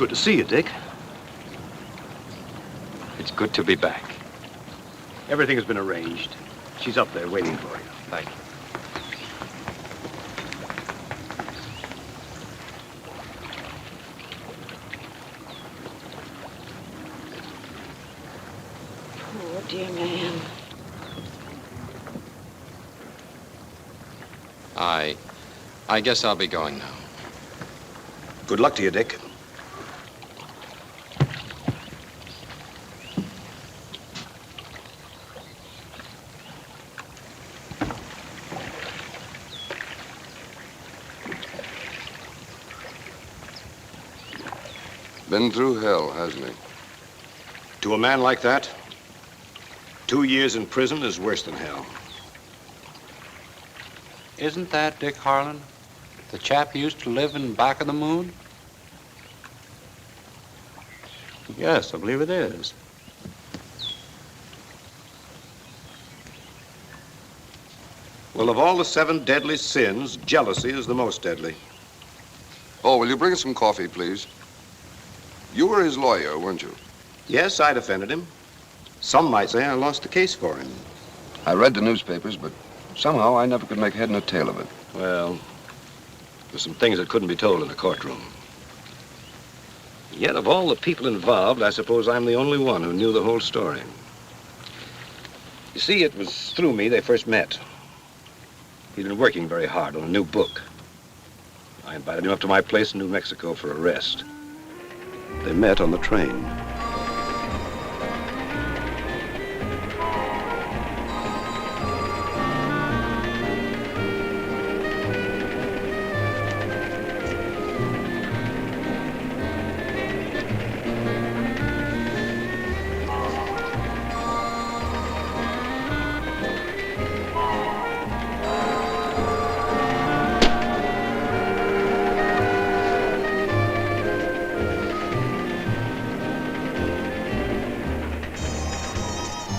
Good to see you, Dick. It's good to be back. Everything has been arranged. She's up there waiting for you. Thank you. Poor dear man. I guess I'll be going now. Good luck to you, Dick. Been through hell, hasn't he? To a man like that, 2 years in prison is worse than hell. Isn't that Dick Harlan? The chap who used to live in back of the moon? Yes, I believe it is. Well, of all the 7 deadly sins, jealousy is the most deadly. Oh, will you bring us some coffee, please? You were his lawyer, weren't you? Yes, I defended him. Some might say I lost the case for him. I read the newspapers, but somehow I never could make head nor tail of it. Well, there's some things that couldn't be told in a courtroom. Yet of all the people involved, I suppose I'm the only one who knew the whole story. You see, it was through me they first met. He'd been working very hard on a new book. I invited him up to my place in New Mexico for a rest. They met on the train.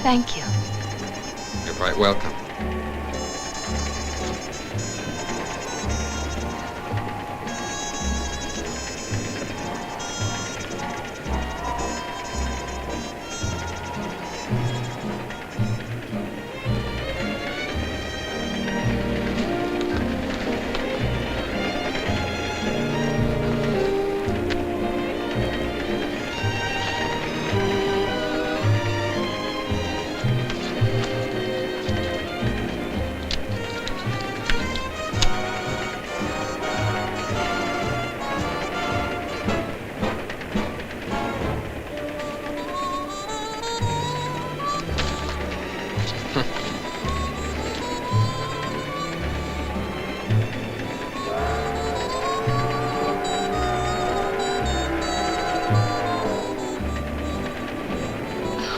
Thank you. You're quite welcome.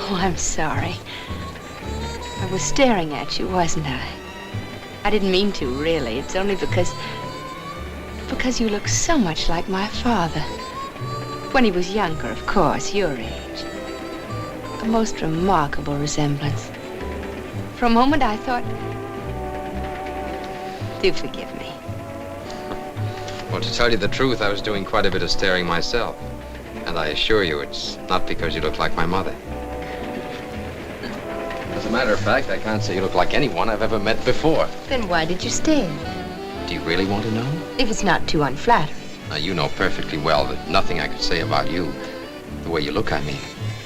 Oh, I'm sorry. I was staring at you, wasn't I? I didn't mean to, really. It's only because you look so much like my father. When he was younger, of course, your age. A most remarkable resemblance. For a moment, I thought... Do forgive me. Well, to tell you the truth, I was doing quite a bit of staring myself. And I assure you, it's not because you look like my mother. As a matter of fact, I can't say you look like anyone I've ever met before. Then why did you stare? Do you really want to know? If it's not too unflattering. Now, you know perfectly well that nothing I could say about you, the way you look at me,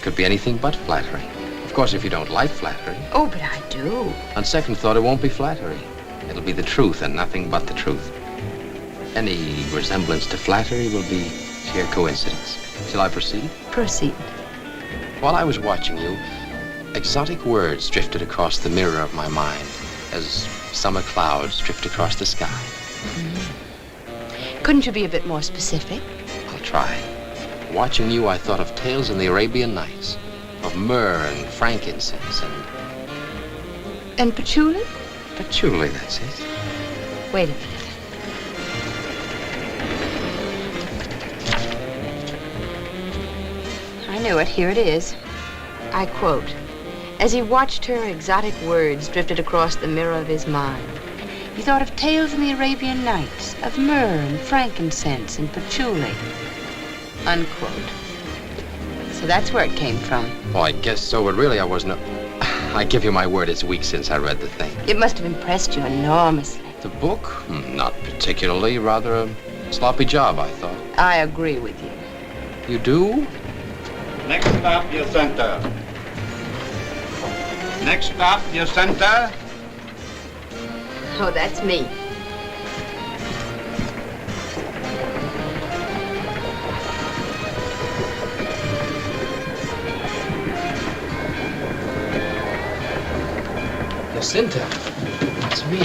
could be anything but flattering. Of course, if you don't like flattery. Oh, but I do. On second thought, it won't be flattery. It'll be the truth and nothing but the truth. Any resemblance to flattery will be sheer coincidence. Shall I proceed? Proceed. While I was watching you, exotic words drifted across the mirror of my mind as summer clouds drift across the sky. Mm-hmm. Couldn't you be a bit more specific? I'll try. Watching you, I thought of tales in the Arabian Nights, of myrrh and frankincense And patchouli? Patchouli, that's it. Wait a minute. I knew it. Here it is. I quote, "As he watched her, exotic words drifted across the mirror of his mind. He thought of tales in the Arabian Nights, of myrrh and frankincense and patchouli." unquote. So that's where it came from. Well, I guess so, but really I wasn't. I give you my word, it's weeks since I read the thing. It must have impressed you enormously. The book? Not particularly. Rather a sloppy job, I thought. I agree with you. You do? Next stop, your center. Next stop, your center. Oh, that's me. Jacinta, it's me.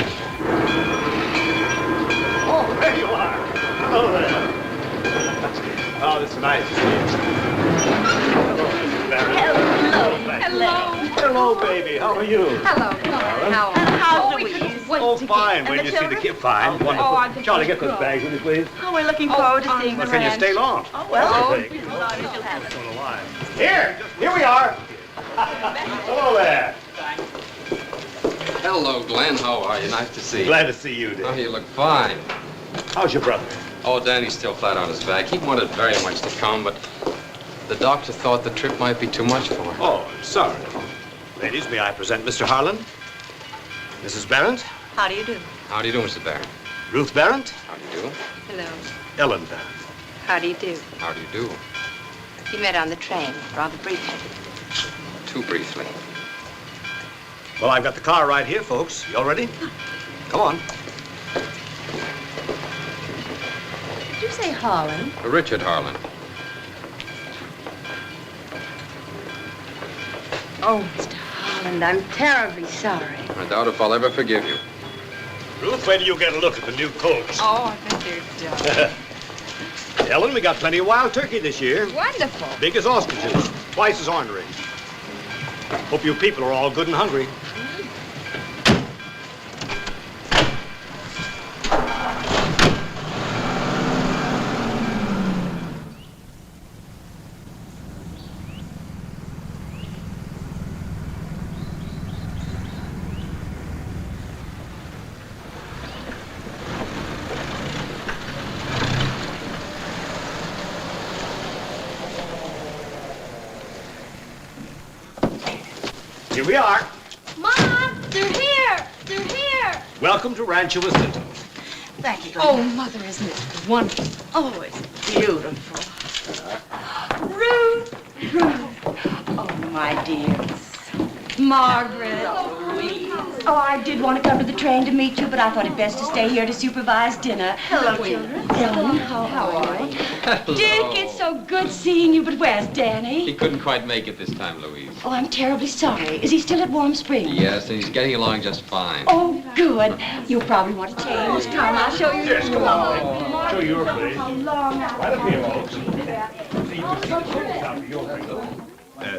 Oh, there you are. Hello there. Oh, this is nice to see you. Hello, Mrs. Barrett. Hello. Hello, baby. How are you? Hello. How's Louise? Oh, fine. When you see the kid, fine. Wonderful. Oh, I think Charlie, we get those should bags with me, please. Oh, we're looking forward to seeing the Can you ranch. stay long? Oh, well. Here we are. Hello there. Hello, Glenn. How are you? Nice to see you. Glad to see you, Oh, dear. you look fine. How's your brother? Oh, Danny's still flat on his back. He wanted very much to come, but the doctor thought the trip might be too much for him. Oh, I'm sorry. Ladies, may I present Mr. Harlan? Mrs. Barrett? How do you do? How do you do, Mr. Barron? Ruth Barrett? How do you do? Hello. Ellen Barrett. How do you do? How do you do? You met on the train, rather briefly. Too briefly. Well, I've got the car right here, folks. You all ready? Come on. Did you say Harlan? Richard Harlan. Oh, Mr. Harlan, I'm terribly sorry. I doubt if I'll ever forgive you. Ruth, wait till you get a look at the new colts. Oh, I think they're done. Ellen, we got plenty of wild turkey this year. Wonderful. Big as ostriches, twice as ornery. Hope you people are all good and hungry. Here we are. Mom, they're here! They're here! Welcome to Rancho Jacinto. Thank you. Oh, Mother, isn't it wonderful? Oh, it's beautiful. Ruth! Oh, my dears. Margaret. Louise. Oh, I did want to come to the train to meet you, but I thought it best to stay here to supervise dinner. Hello, children. Ellen, how are you? Dick, it's so good seeing you, but where's Danny? He couldn't quite make it this time, Louise. Oh, I'm terribly sorry. Is he still at Warm Springs? Yes, and he's getting along just fine. Oh, good. You probably want to change. Come, I'll show you. Yes, come on. Show your place. How long Right up here, folks. See, you can see the colts out here.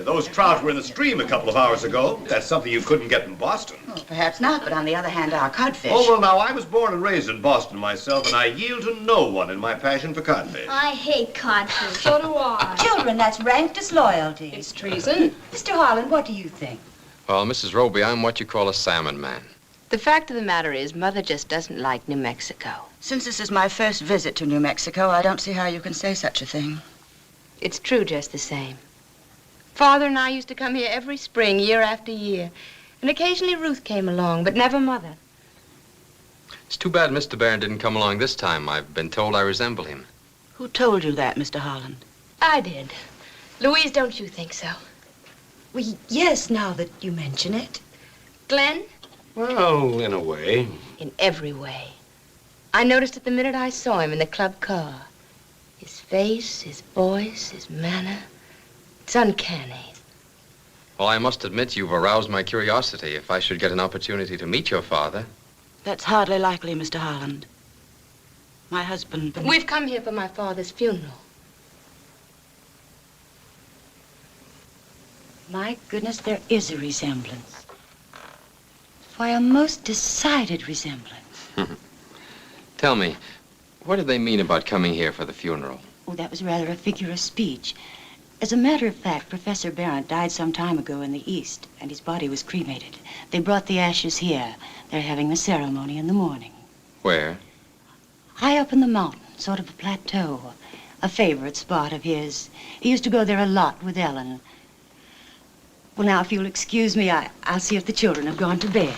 Those trout were in the stream a couple of hours ago. That's something you couldn't get in Boston. Oh, perhaps not, but on the other hand, our codfish. Oh, well, now, I was born and raised in Boston myself, and I yield to no one in my passion for codfish. I hate codfish. So do I. Children, that's rank disloyalty. It's treason. Mr. Harlan, what do you think? Well, Mrs. Roby, I'm what you call a salmon man. The fact of the matter is, Mother just doesn't like New Mexico. Since this is my first visit to New Mexico, I don't see how you can say such a thing. It's true just the same. Father and I used to come here every spring, year after year. And occasionally Ruth came along, but never Mother. It's too bad Mr. Barron didn't come along this time. I've been told I resemble him. Who told you that, Mr. Harlan? I did. Louise, don't you think so? Well, yes, now that you mention it. Glenn? Well, in a way. In every way. I noticed it the minute I saw him in the club car. His face, his voice, his manner. It's uncanny. Well, I must admit you've aroused my curiosity. If I should get an opportunity to meet your father. That's hardly likely, Mr. Harlan. My husband... We've come here for my father's funeral. My goodness, there is a resemblance. Why, a most decided resemblance. Tell me, what did they mean about coming here for the funeral? Oh, that was rather a figure of speech. As a matter of fact, Professor Barrett died some time ago in the East, and his body was cremated. They brought the ashes here. They're having the ceremony in the morning. Where? High up in the mountain, sort of a plateau. a favorite spot of his. He used to go there a lot with Ellen. Well, now, if you'll excuse me, I'll see if the children have gone to bed.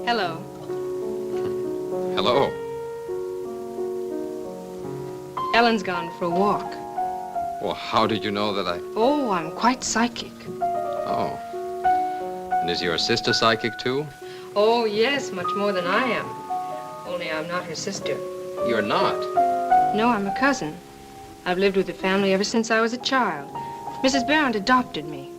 Hello. Hello. Ellen's gone for a walk. Well, how did you know that I... Oh, I'm quite psychic. Oh. And is your sister psychic, too? Oh, yes, much more than I am. Only I'm not her sister. You're not. No, I'm a cousin. I've lived with the family ever since I was a child. Mrs. Barrett adopted me.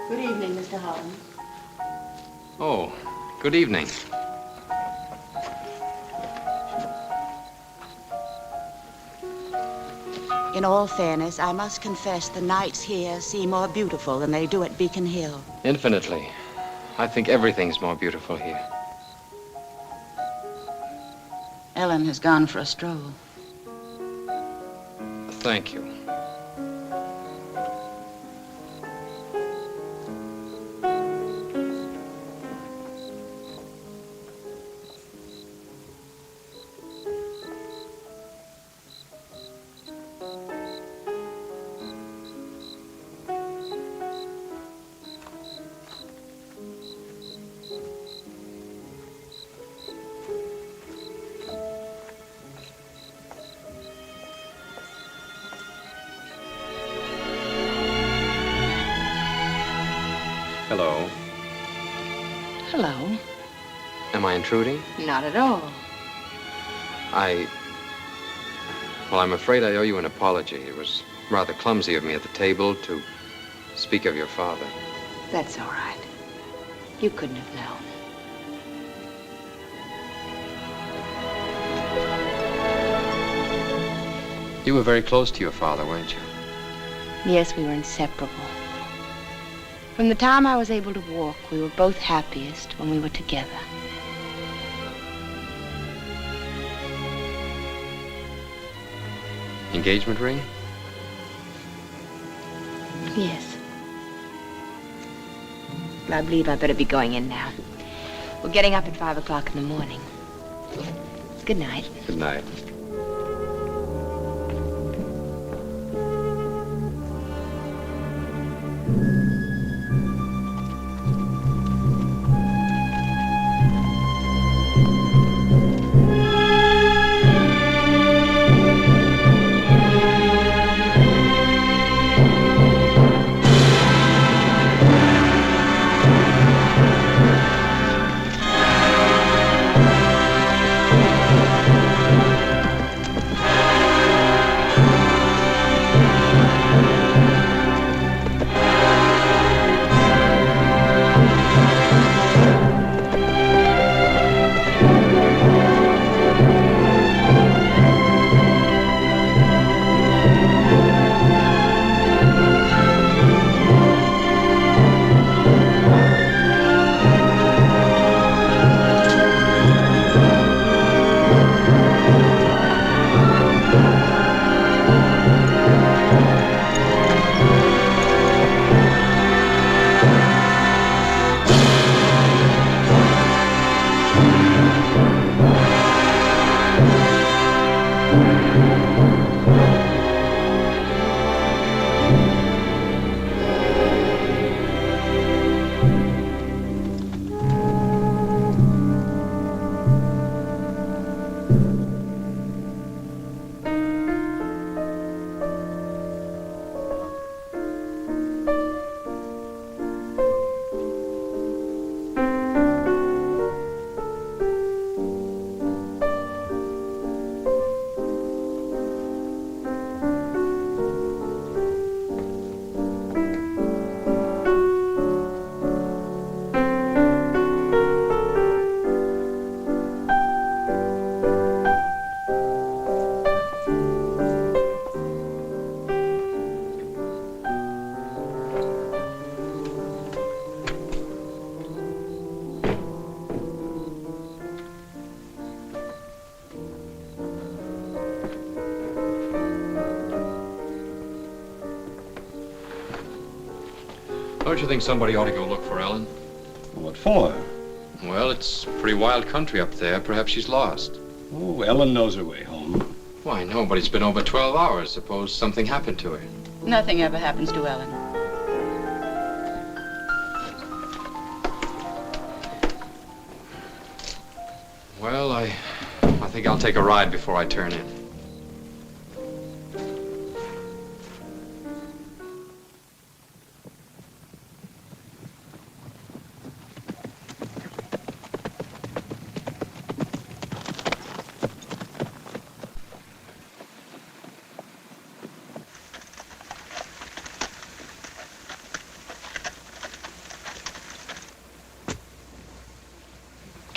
Good evening, Mr. Holland. Oh, good evening. In all fairness, I must confess the nights here seem more beautiful than they do at Beacon Hill. Infinitely. I think everything's more beautiful here. Ellen has gone for a stroll. Thank you. Hello. Hello. Am I intruding? Not at all. Well, I'm afraid I owe you an apology. It was rather clumsy of me at the table to speak of your father. That's all right. You couldn't have known. You were very close to your father, weren't you? Yes, we were inseparable. From the time I was able to walk, we were both happiest when we were together. Engagement ring? Yes. I believe I better be going in now. We're getting up at 5 o'clock in the morning. Good night. Good night. Don't you think somebody ought to go look for Ellen? What for? Well, it's pretty wild country up there. Perhaps she's lost. Oh, Ellen knows her way home. Well, I know, but it's been over 12 hours. Suppose something happened to her. Nothing ever happens to Ellen. Well, I think I'll take a ride before I turn in.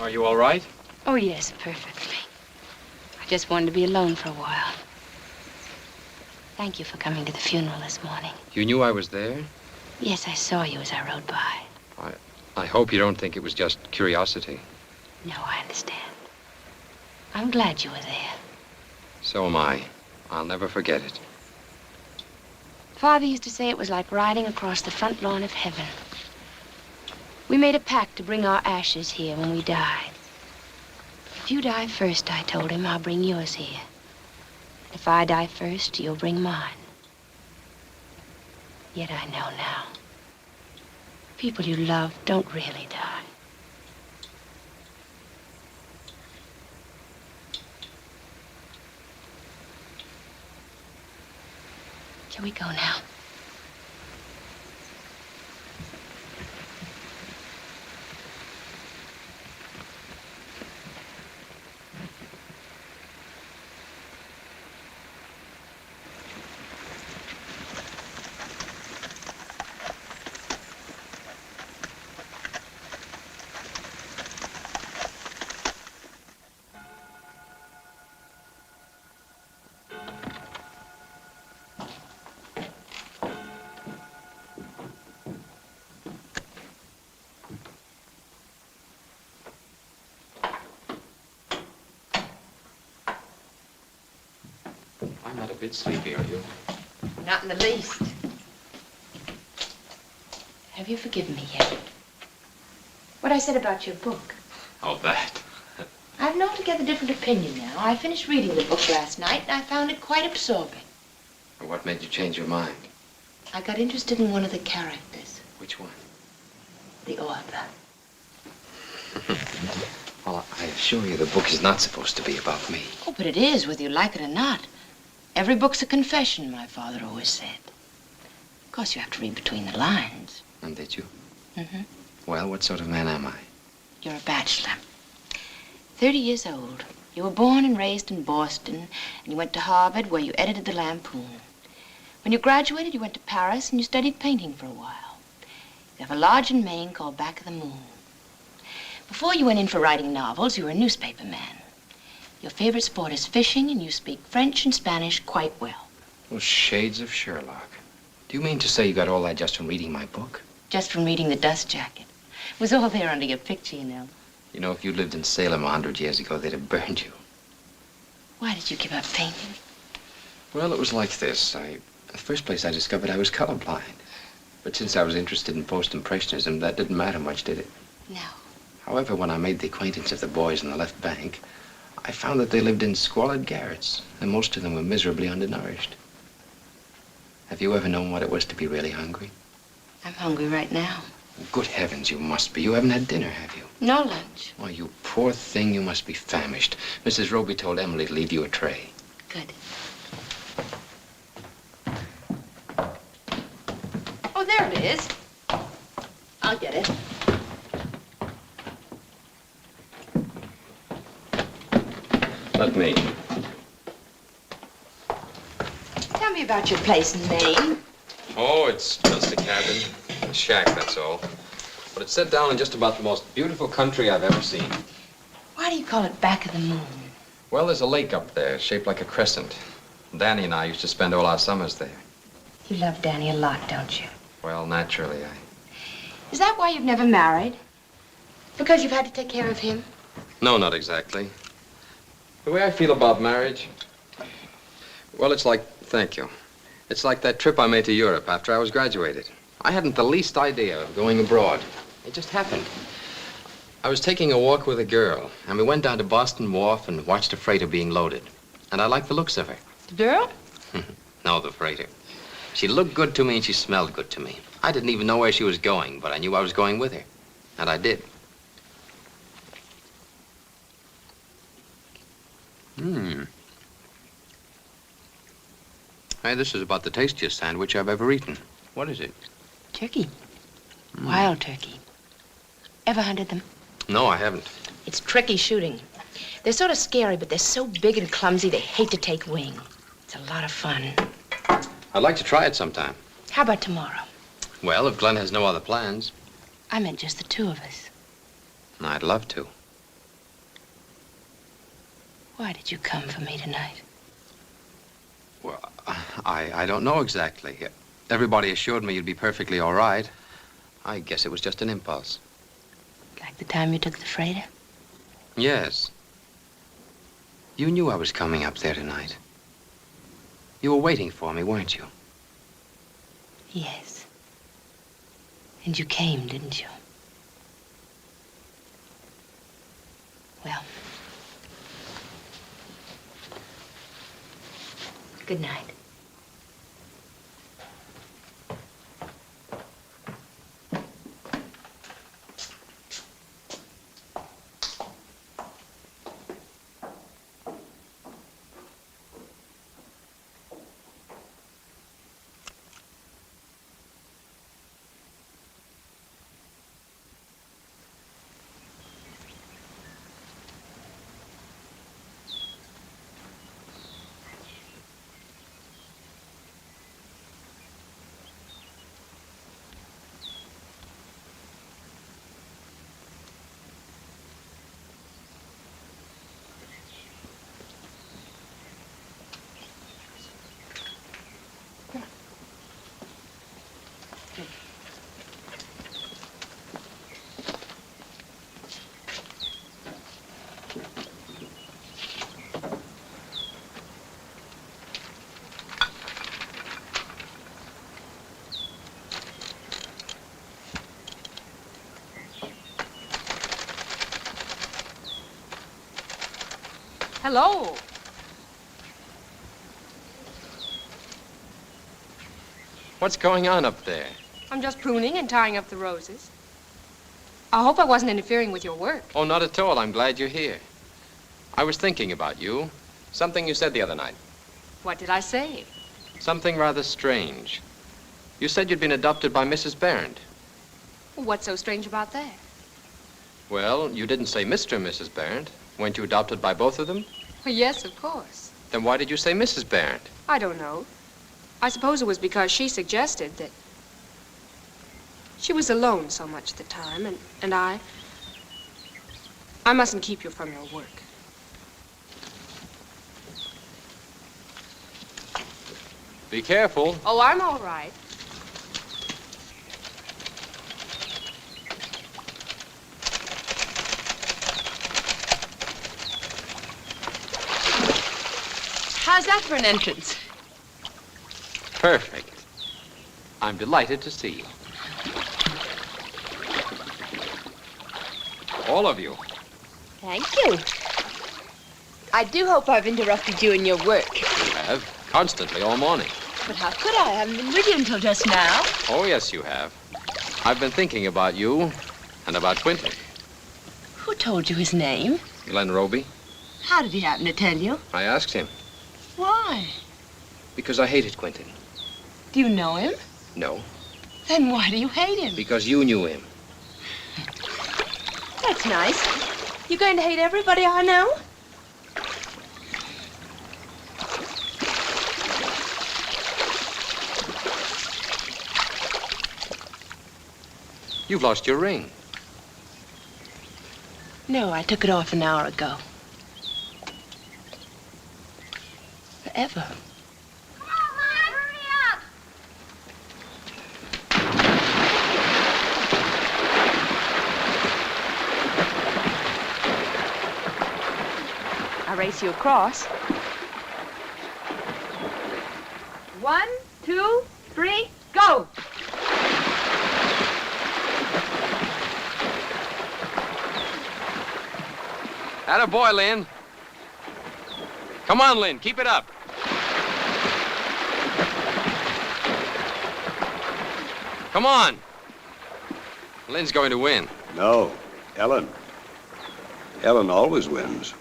Are you all right? Oh, yes, perfectly. I just wanted to be alone for a while. Thank you for coming to the funeral this morning. You knew I was there? Yes, I saw you as I rode by. I hope you don't think it was just curiosity. No, I understand. I'm glad you were there. So am I. I'll never forget it. Father used to say it was like riding across the front lawn of heaven. We made a pact to bring our ashes here when we died. If you die first, I told him, I'll bring yours here. If I die first, you'll bring mine. Yet I know now. People you love don't really die. Shall we go now? I'm not a bit sleepy, are you? Not in the least. Have you forgiven me yet? What I said about your book? Oh, that. I have an altogether different opinion now. I finished reading the book last night, and I found it quite absorbing. What made you change your mind? I got interested in one of the characters, Which one? the author. Well, I assure you the book is not supposed to be about me. Oh, but it is, whether you like it or not. Every book's a confession, my father always said. Of course, you have to read between the lines. And did you? Mm-hmm. Well, what sort of man am I? You're a bachelor. 30 years old. You were born and raised in Boston, and you went to Harvard, where you edited the Lampoon. When you graduated, you went to Paris, and you studied painting for a while. You have a lodge in Maine called Back of the Moon. Before you went in for writing novels, you were a newspaper man. Your favorite sport is fishing, and you speak French and Spanish quite well. Well, shades of Sherlock. Do you mean to say you got all that just from reading my book? Just from reading The Dust Jacket. It was all there under your picture, you know. You know, if you lived in Salem 100 years ago, they'd have burned you. Why did you give up painting? Well, it was like this. In the first place, I discovered I was colorblind. But since I was interested in post-impressionism, that didn't matter much, did it? No. However, when I made the acquaintance of the boys on the left bank, I found that they lived in squalid garrets, and most of them were miserably undernourished. Have you ever known what it was to be really hungry? I'm hungry right now. Good heavens, you must be. You haven't had dinner, have you? No lunch. Oh, you poor thing, you must be famished. Mrs. Roby told Emily to leave you a tray. Good. Oh, there it is. I'll get it. Let me. Tell me about your place in Maine. Oh, it's just a cabin. A shack, that's all. But it's set down in just about the most beautiful country I've ever seen. Why do you call it Back of the Moon? Well, there's a lake up there, shaped like a crescent. Danny and I used to spend all our summers there. You love Danny a lot, don't you? Well, naturally, Is that why you've never married? Because you've had to take care of him? No, not exactly. The way I feel about marriage, well, it's like, thank you. It's like that trip I made to Europe after I was graduated. I hadn't the least idea of going abroad. It just happened. I was taking a walk with a girl, and we went down to Boston Wharf and watched a freighter being loaded. And I liked the looks of her. The girl? No, the freighter. She looked good to me and she smelled good to me. I didn't even know where she was going, but I knew I was going with her. And I did. Hey, this is about the tastiest sandwich I've ever eaten. What is it? Turkey. Wild turkey. Ever hunted them? No, I haven't. It's tricky shooting. They're sort of scary, but they're so big and clumsy, they hate to take wing. It's a lot of fun. I'd like to try it sometime. How about tomorrow? Well, if Glenn has no other plans. I meant just the two of us. I'd love to. Why did you come for me tonight? Well, I don't know exactly. Everybody assured me you'd be perfectly all right. I guess it was just an impulse. Like the time you took the freighter? Yes. You knew I was coming up there tonight. You were waiting for me, weren't you? Yes. And you came, didn't you? Well. Good night. Hello. What's going on up there? I'm just pruning and tying up the roses. I hope I wasn't interfering with your work. Oh, not at all. I'm glad you're here. I was thinking about you. Something you said the other night. What did I say? Something rather strange. You said you'd been adopted by Mrs. Barrett. What's so strange about that? Well, you didn't say Mr. and Mrs. Barrett. Weren't you adopted by both of them? Well, yes, of course. Then why did you say Mrs. Barrett? I don't know. I suppose it was because she suggested that she was alone so much of the time, and I mustn't keep you from your work. Be careful. Oh, I'm all right. How's that for an entrance? Perfect. I'm delighted to see you. All of you. Thank you. I do hope I've interrupted you in your work. You have. Constantly, all morning. But how could I? I haven't been with you until just now. Oh, yes, you have. I've been thinking about you and about Quentin. Who told you his name? Glenn Roby. How did he happen to tell you? I asked him. Why? Because I hated Quentin. Do you know him? No. Then why do you hate him? Because you knew him. That's nice. You going to hate everybody I know? You've lost your ring. No, I took it off an hour ago. Forever. Come on, Mom, hurry up! I'll race you across. 1, 2, 3, go! Atta boy, Lynn. Come on, Lynn, keep it up. Come on. Lynn's going to win. No, Ellen. Ellen always wins.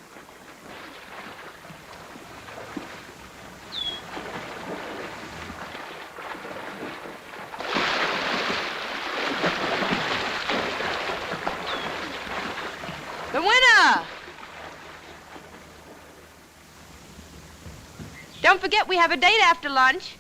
The winner! Don't forget we have a date after lunch.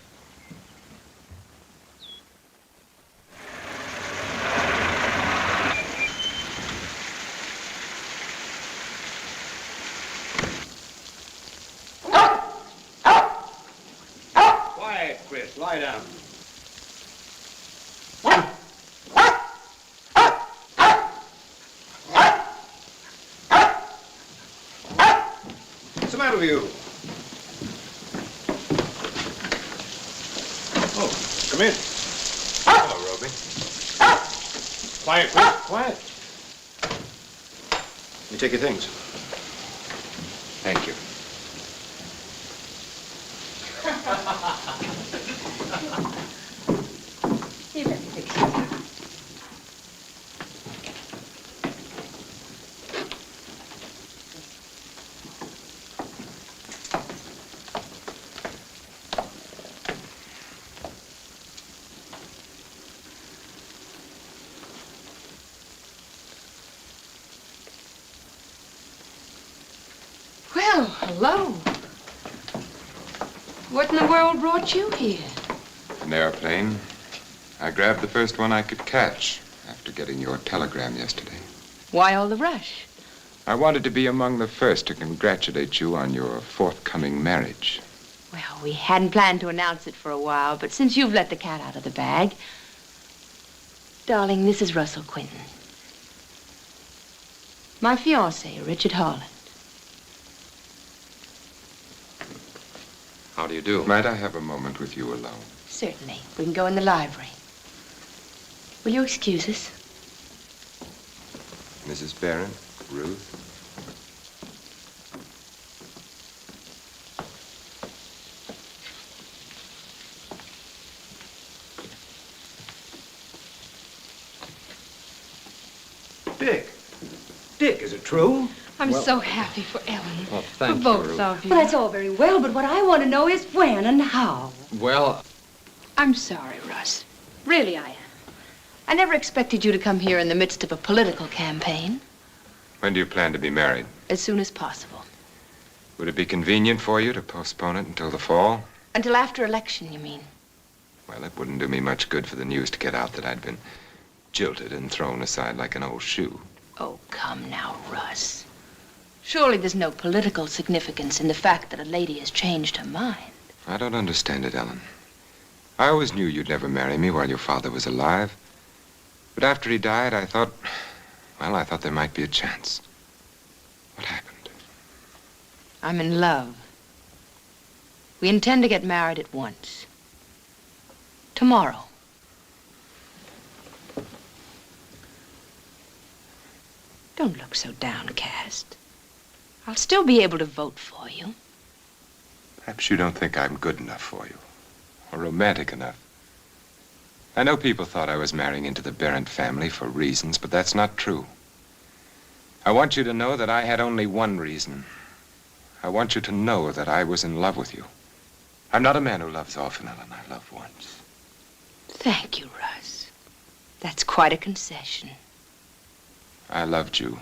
Quiet, Chris. Lie down. What's the matter with you? Oh, come in. Hello, Roby. Quiet, Chris. Quiet. You take your things. Thank you. Here, let me fix it. Well, hello. What in the world brought you here? An airplane. I grabbed the first one I could catch after getting your telegram yesterday. Why all the rush? I wanted to be among the first to congratulate you on your forthcoming marriage. Well, we hadn't planned to announce it for a while, but since you've let the cat out of the bag... Darling, this is Russell Quinton. My fiancé, Richard Harlan. How do you do? Might I have a moment with you alone? Certainly. We can go in the library. Will you excuse us? Mrs. Barron, Ruth. Dick. Dick, is it true? I'm so happy for Ellen. Well, For thank you, both Ruth. of you. Well, that's all very well, but what I want to know is when and how. Well, I'm sorry, Russ. Really, I am. I never expected you to come here in the midst of a political campaign. When do you plan to be married? As soon as possible. Would it be convenient for you to postpone it until the fall? Until after election, you mean? Well, it wouldn't do me much good for the news to get out that I'd been jilted and thrown aside like an old shoe. Oh, come now, Russ. Surely there's no political significance in the fact that a lady has changed her mind. I don't understand it, Ellen. I always knew you'd never marry me while your father was alive. But after he died, I thought there might be a chance. What happened? I'm in love. We intend to get married at once. Tomorrow. Don't look so downcast. I'll still be able to vote for you. Perhaps you don't think I'm good enough for you, or romantic enough. I know people thought I was marrying into the Barron family for reasons, but that's not true. I want you to know that I had only one reason. I want you to know that I was in love with you. I'm not a man who loves often, Ellen. I love once. Thank you, Russ. That's quite a concession. I loved you.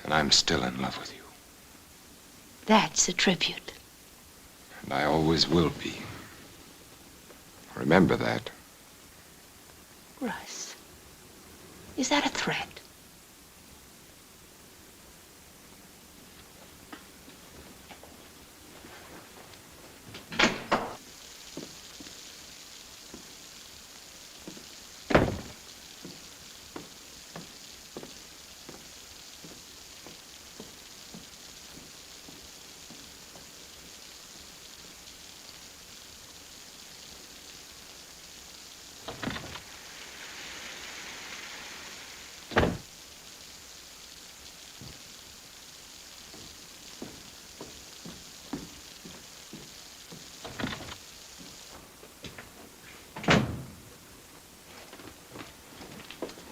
And I'm still in love with you. That's a tribute. And I always will be. Remember that. Russ, is that a threat?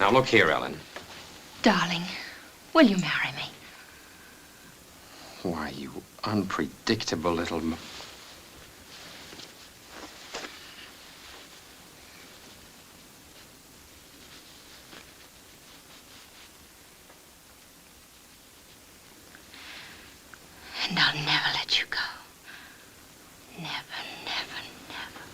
Now, look here, Ellen. Darling, will you marry me? Why, you unpredictable little... And I'll never let you go. Never, never, never.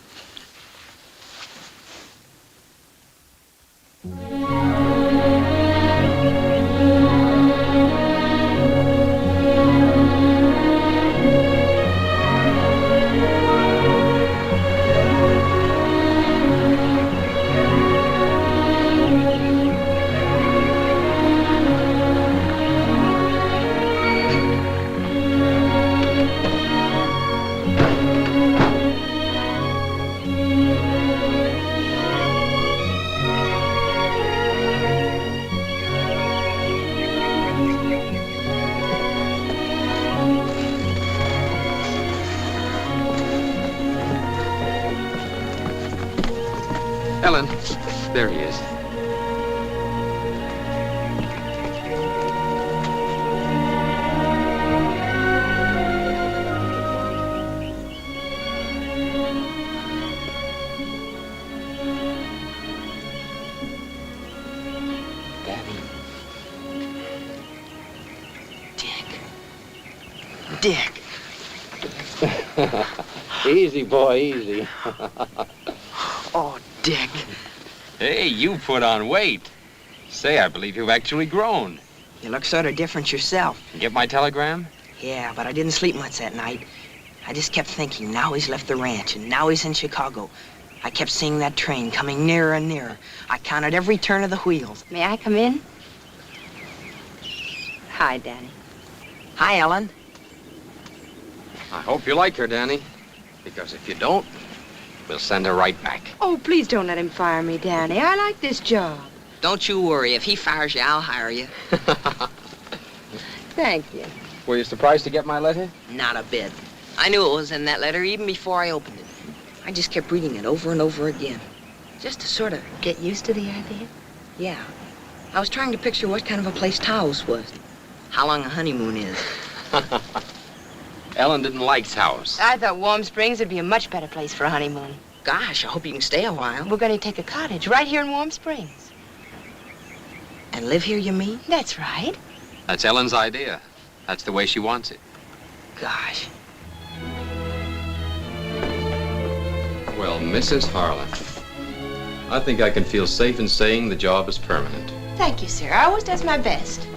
Ellen, there he is. Dick. Easy, boy, easy. Oh, Dick. Hey, you put on weight. Say, I believe you've actually grown. You look sort of different yourself. Get my telegram? Yeah, but I didn't sleep much that night. I just kept thinking, now he's left the ranch, and now he's in Chicago. I kept seeing that train coming nearer and nearer. I counted every turn of the wheels. May I come in? Hi, Danny. Hi, Ellen. I hope you like her, Danny. Because if you don't, we'll send her right back. Oh, please don't let him fire me, Danny. I like this job. Don't you worry. If he fires you, I'll hire you. Thank you. Were you surprised to get my letter? Not a bit. I knew it was in that letter even before I opened it. I just kept reading it over and over again. Just to sort of Get used to the idea? yeah. I was trying to picture what kind of a place Taos was. How long a honeymoon is. Ellen didn't like Taos. I thought Warm Springs would be a much better place for a honeymoon. Gosh, I hope you can stay a while. We're going to take a cottage right here in Warm Springs. And live here, you mean? That's right. That's Ellen's idea. That's the way she wants it. Gosh. Well, Mrs. Harlan, I think I can feel safe in saying the job is permanent. Thank you, sir. I always does my best.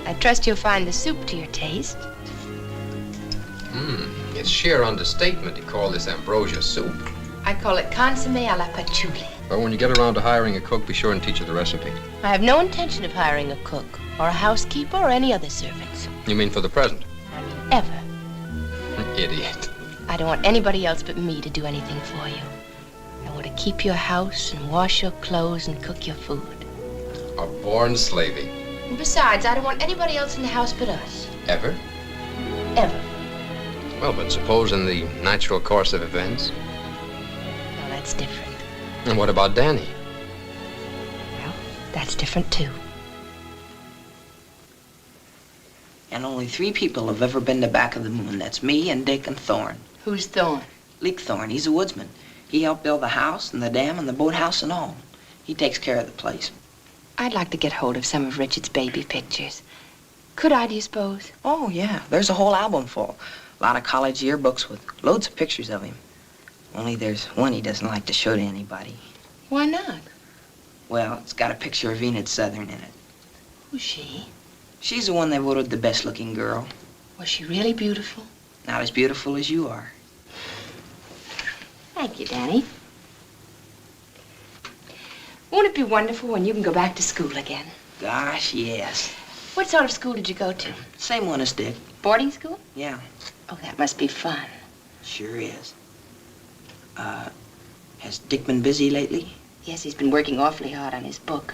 I trust you'll find the soup to your taste. It's sheer understatement to call this ambrosia soup. I call it consomme à la patchouli. But when you get around to hiring a cook, be sure and teach her the recipe. I have no intention of hiring a cook or a housekeeper or any other servants. You mean for the present? I mean, ever. Idiot. I don't want anybody else but me to do anything for you. I want to keep your house and wash your clothes and cook your food. A born slavey. And besides, I don't want anybody else in the house but us. Ever? Ever. Well, but suppose in the natural course of events? Well, that's different. And what about Danny? Well, that's different too. And only 3 people have ever been to Back of the Moon. That's me and Dick and Thorne. Who's Thorne? Leek Thorne. He's a woodsman. He helped build the house and the dam and the boathouse and all. He takes care of the place. I'd like to get hold of some of Richard's baby pictures. Could I, do you suppose? Oh, yeah. There's a whole album full. A lot of college yearbooks with loads of pictures of him. Only there's one he doesn't like to show to anybody. Why not? Well, it's got a picture of Enid Southern in it. Who's she? She's the one they voted the best-looking girl. Was she really beautiful? Not as beautiful as you are. Thank you, Danny. Won't it be wonderful when you can go back to school again? Gosh, yes. What sort of school did you go to? Same one as Dick. Boarding school? Yeah, Oh, that must be fun. sure is. Has Dick been busy lately? Yes, he's been working awfully hard on his book.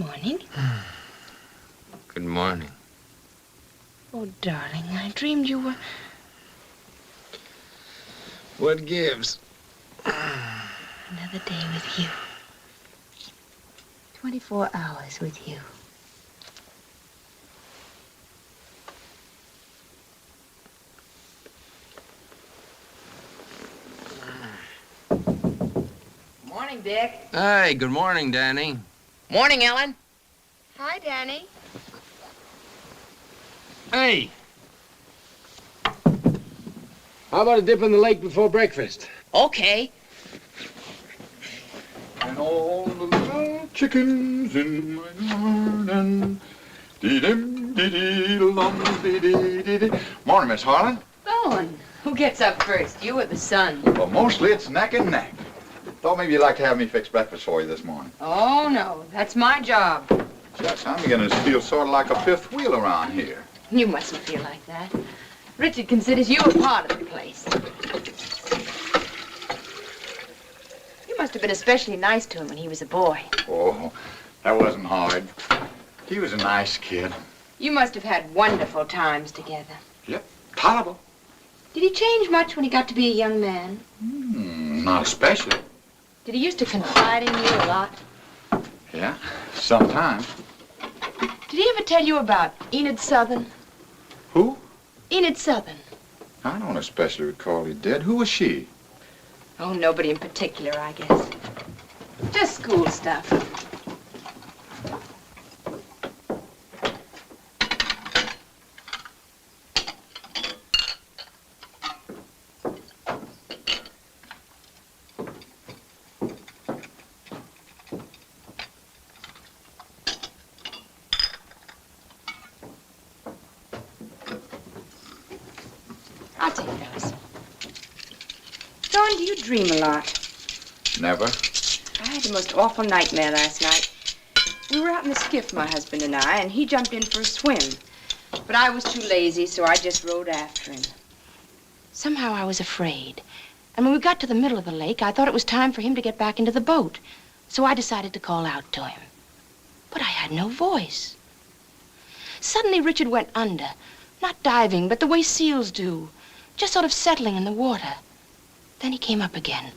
morning. Good morning. Oh, darling, I dreamed you were... What gives? Another day with you. 24 hours with you. Morning, Dick. Hey, good morning, Danny. Morning, Ellen. Hi, Danny. Hey! How about a dip in the lake before breakfast? Okay. And all the little chickens in my garden. Dee-dim, dee-dee-dum, dee-dee-dee-dee. Morning, Miss Harlan. Bowen, who gets up first, you or the sun? Well, mostly it's neck and neck. Thought maybe you'd like to have me fix breakfast for you this morning. Oh, no, that's my job. Shucks, I'm beginning to feel sort of like a fifth wheel around here. You mustn't feel like that. Richard considers you a part of the place. You must have been especially nice to him when he was a boy. Oh, that wasn't hard. He was a nice kid. You must have had wonderful times together. Yep, tolerable. Did he change much when he got to be a young man? Not especially. Did he used to confide in you a lot? Yeah, sometimes. Did he ever tell you about Enid Southern? Who? Enid Southern. I don't especially recall he did. Who was she? Oh, nobody in particular, I guess. Just school stuff. I'll take those. Don, do you dream a lot? Never. I had the most awful nightmare last night. We were out in the skiff, my husband and I, and he jumped in for a swim. But I was too lazy, so I just rode after him. Somehow I was afraid. And when we got to the middle of the lake, I thought it was time for him to get back into the boat. So I decided to call out to him. But I had no voice. Suddenly Richard went under. Not diving, but the way seals do. Just sort of settling in the water. Then he came up again,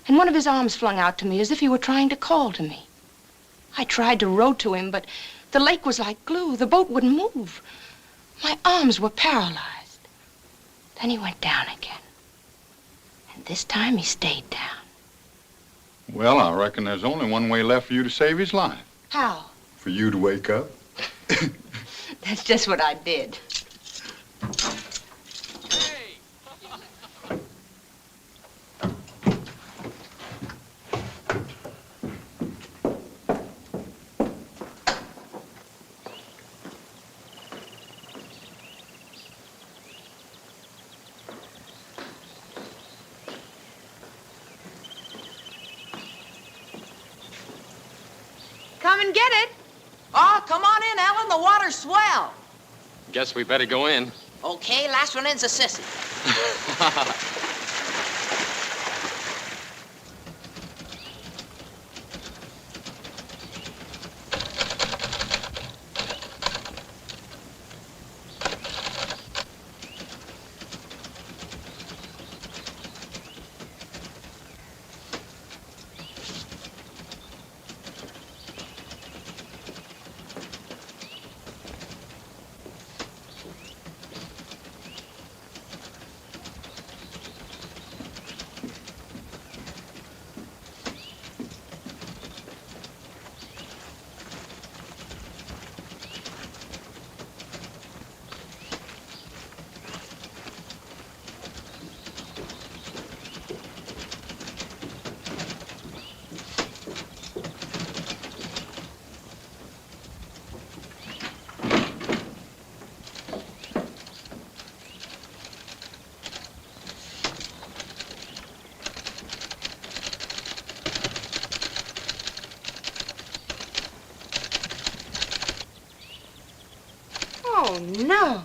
and one of his arms flung out to me as if he were trying to call to me. I tried to row to him, but the lake was like glue. The boat wouldn't move. My arms were paralyzed. Then he went down again. And this time he stayed down. Well, I reckon there's only one way left for you to save his life. How? For you to wake up. That's just what I did. Come and get it. Oh, come on in, Ellen. The water's swell. Guess we better go in. Okay, last one in's a sissy. Oh, no.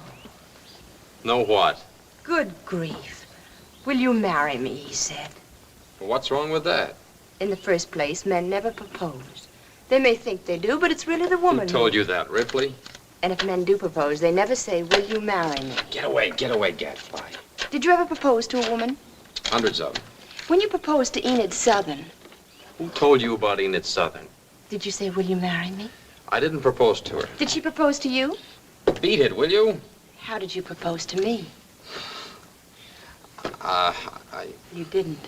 Know what? Good grief. Will you marry me, he said. What's wrong with that? In the first place, men never propose. They may think they do, but it's really the woman. Who told you that, Ripley? And if men do propose, they never say, will you marry me? Get away, gadfly. Did you ever propose to a woman? Hundreds of them. When you proposed to Enid Southern, Who told you about Enid Southern? did you say, will you marry me? I didn't propose to her. Did she propose to you? Beat it, will you? How did you propose to me? You didn't.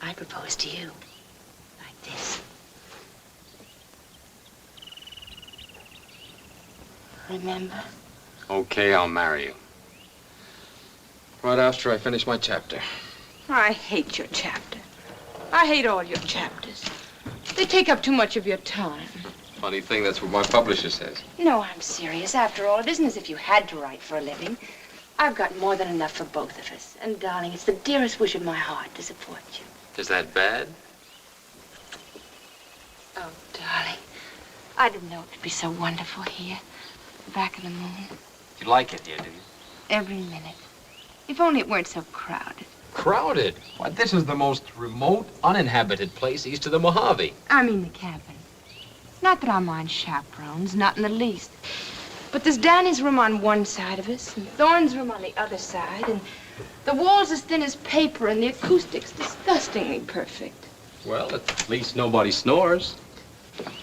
I proposed to you. Like this. Remember? Okay, I'll marry you. Right after I finish my chapter. I hate your chapter. I hate all your chapters. They take up too much of your time. Funny thing, that's what my publisher says. No, I'm serious. After all, it isn't as if you had to write for a living. I've got more than enough for both of us. And, darling, it's the dearest wish of my heart to support you. Is that bad? Oh, darling, I didn't know it could be so wonderful here, back of the moon. You like it here, do you? Every minute. If only it weren't so crowded. Crowded? Why, this is the most remote, uninhabited place east of the Mojave. I mean the cabin. Not that I mind chaperones, not in the least. But there's Danny's room on one side of us, and Thorne's room on the other side, and the walls as thin as paper, and the acoustics disgustingly perfect. Well, at least nobody snores.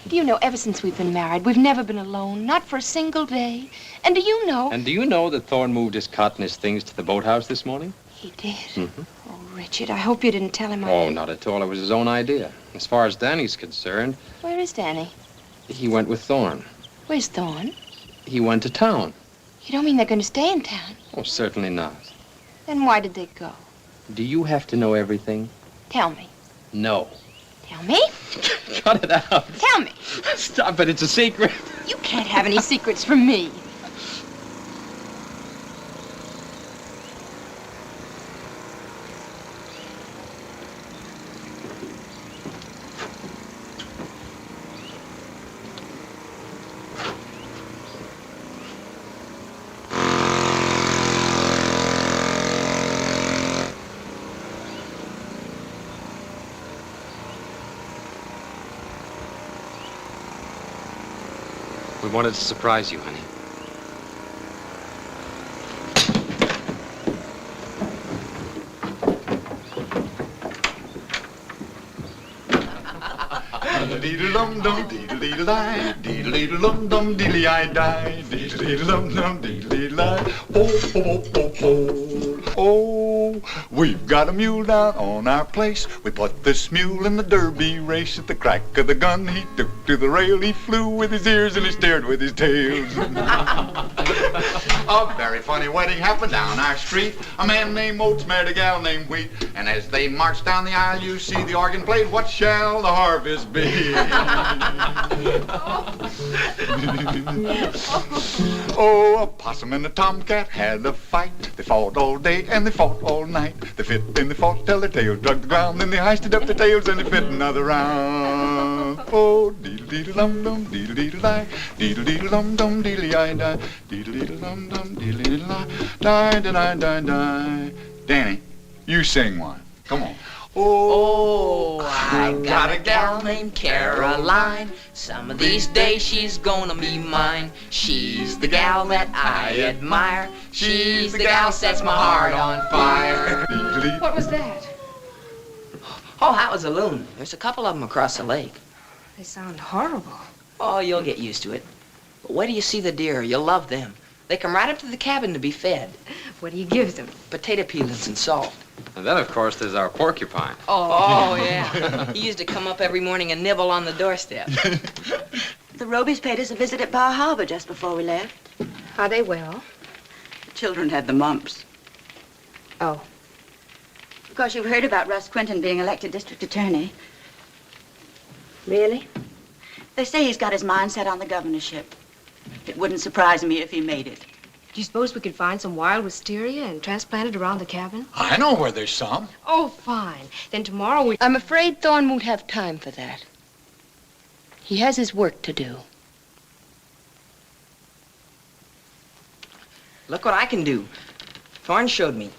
Do you know, ever since we've been married, we've never been alone, not for a single day. And do you know... And do you know that Thorne moved his cot and his things to the boathouse this morning? He did? Mm-hmm. Oh, Richard, I hope you didn't tell him Oh, not at all. It was his own idea. As far as Danny's concerned, Where is Danny? he went with Thorne. Where's Thorne? He went to town. You don't mean they're going to stay in town? Oh, certainly not. Then why did they go? Do you have to know everything? Tell me. No. Tell me? Cut it out. Tell me. Stop it. It's a secret. You can't have any secrets from me. We wanted to surprise you, honey. Dee-dee-dum-dum, dee-dee-dee-dee-die, dee-dee-dee-dum-dum, dee-dee-I-die, dee-dee-dee-dum-dum, dee-dee-dee-die. Oh, oh, oh, oh, oh, oh. We've got a mule down on our place. We put this mule in the derby race. At the crack of the gun, he took to the rail. He flew with his ears and he stared with his tail. A very funny wedding happened down our street. A man named Oates married a gal named Wheat. And as they marched down the aisle, you see the organ played, "What shall the harvest be?" Oh, a possum and a tomcat had a fight. They fought all day and they fought all night. They fit and they fought till their tails struck the ground. Then they hoisted up their tails and they fit another round. Oh, deedle-deedle-dum-dum, deedle-deedle-die, deedle-deedle-dum-dum, deedle-I-die, deedle-deedle-dum-dum, deedle-deedle-die, die-da-die-die-die. Danny, you sing one. Come on. Oh, I got a gal named Caroline. Some of these days she's gonna be mine. She's the gal that I admire. She's the gal sets my heart on fire. What was that? Oh, that was a loon. There's a couple of them across the lake. They sound horrible. Oh, you'll get used to it. But wait till you see the deer. You'll love them. They come right up to the cabin to be fed. What do you give them? Potato peelings and salt. And then, of course, there's our porcupine. Oh, yeah. He used to come up every morning and nibble on the doorstep. The Robies paid us a visit at Bar Harbor just before we left. Are they well? The children had the mumps. Oh. Of course, you've heard about Russ Quinton being elected district attorney. Really? They say he's got his mind set on the governorship. It wouldn't surprise me if he made it. Do you suppose we could find some wild wisteria and transplant it around the cabin? I know where there's some. Oh, fine. Then tomorrow we... I'm afraid Thorne won't have time for that. He has his work to do. Look what I can do. Thorne showed me.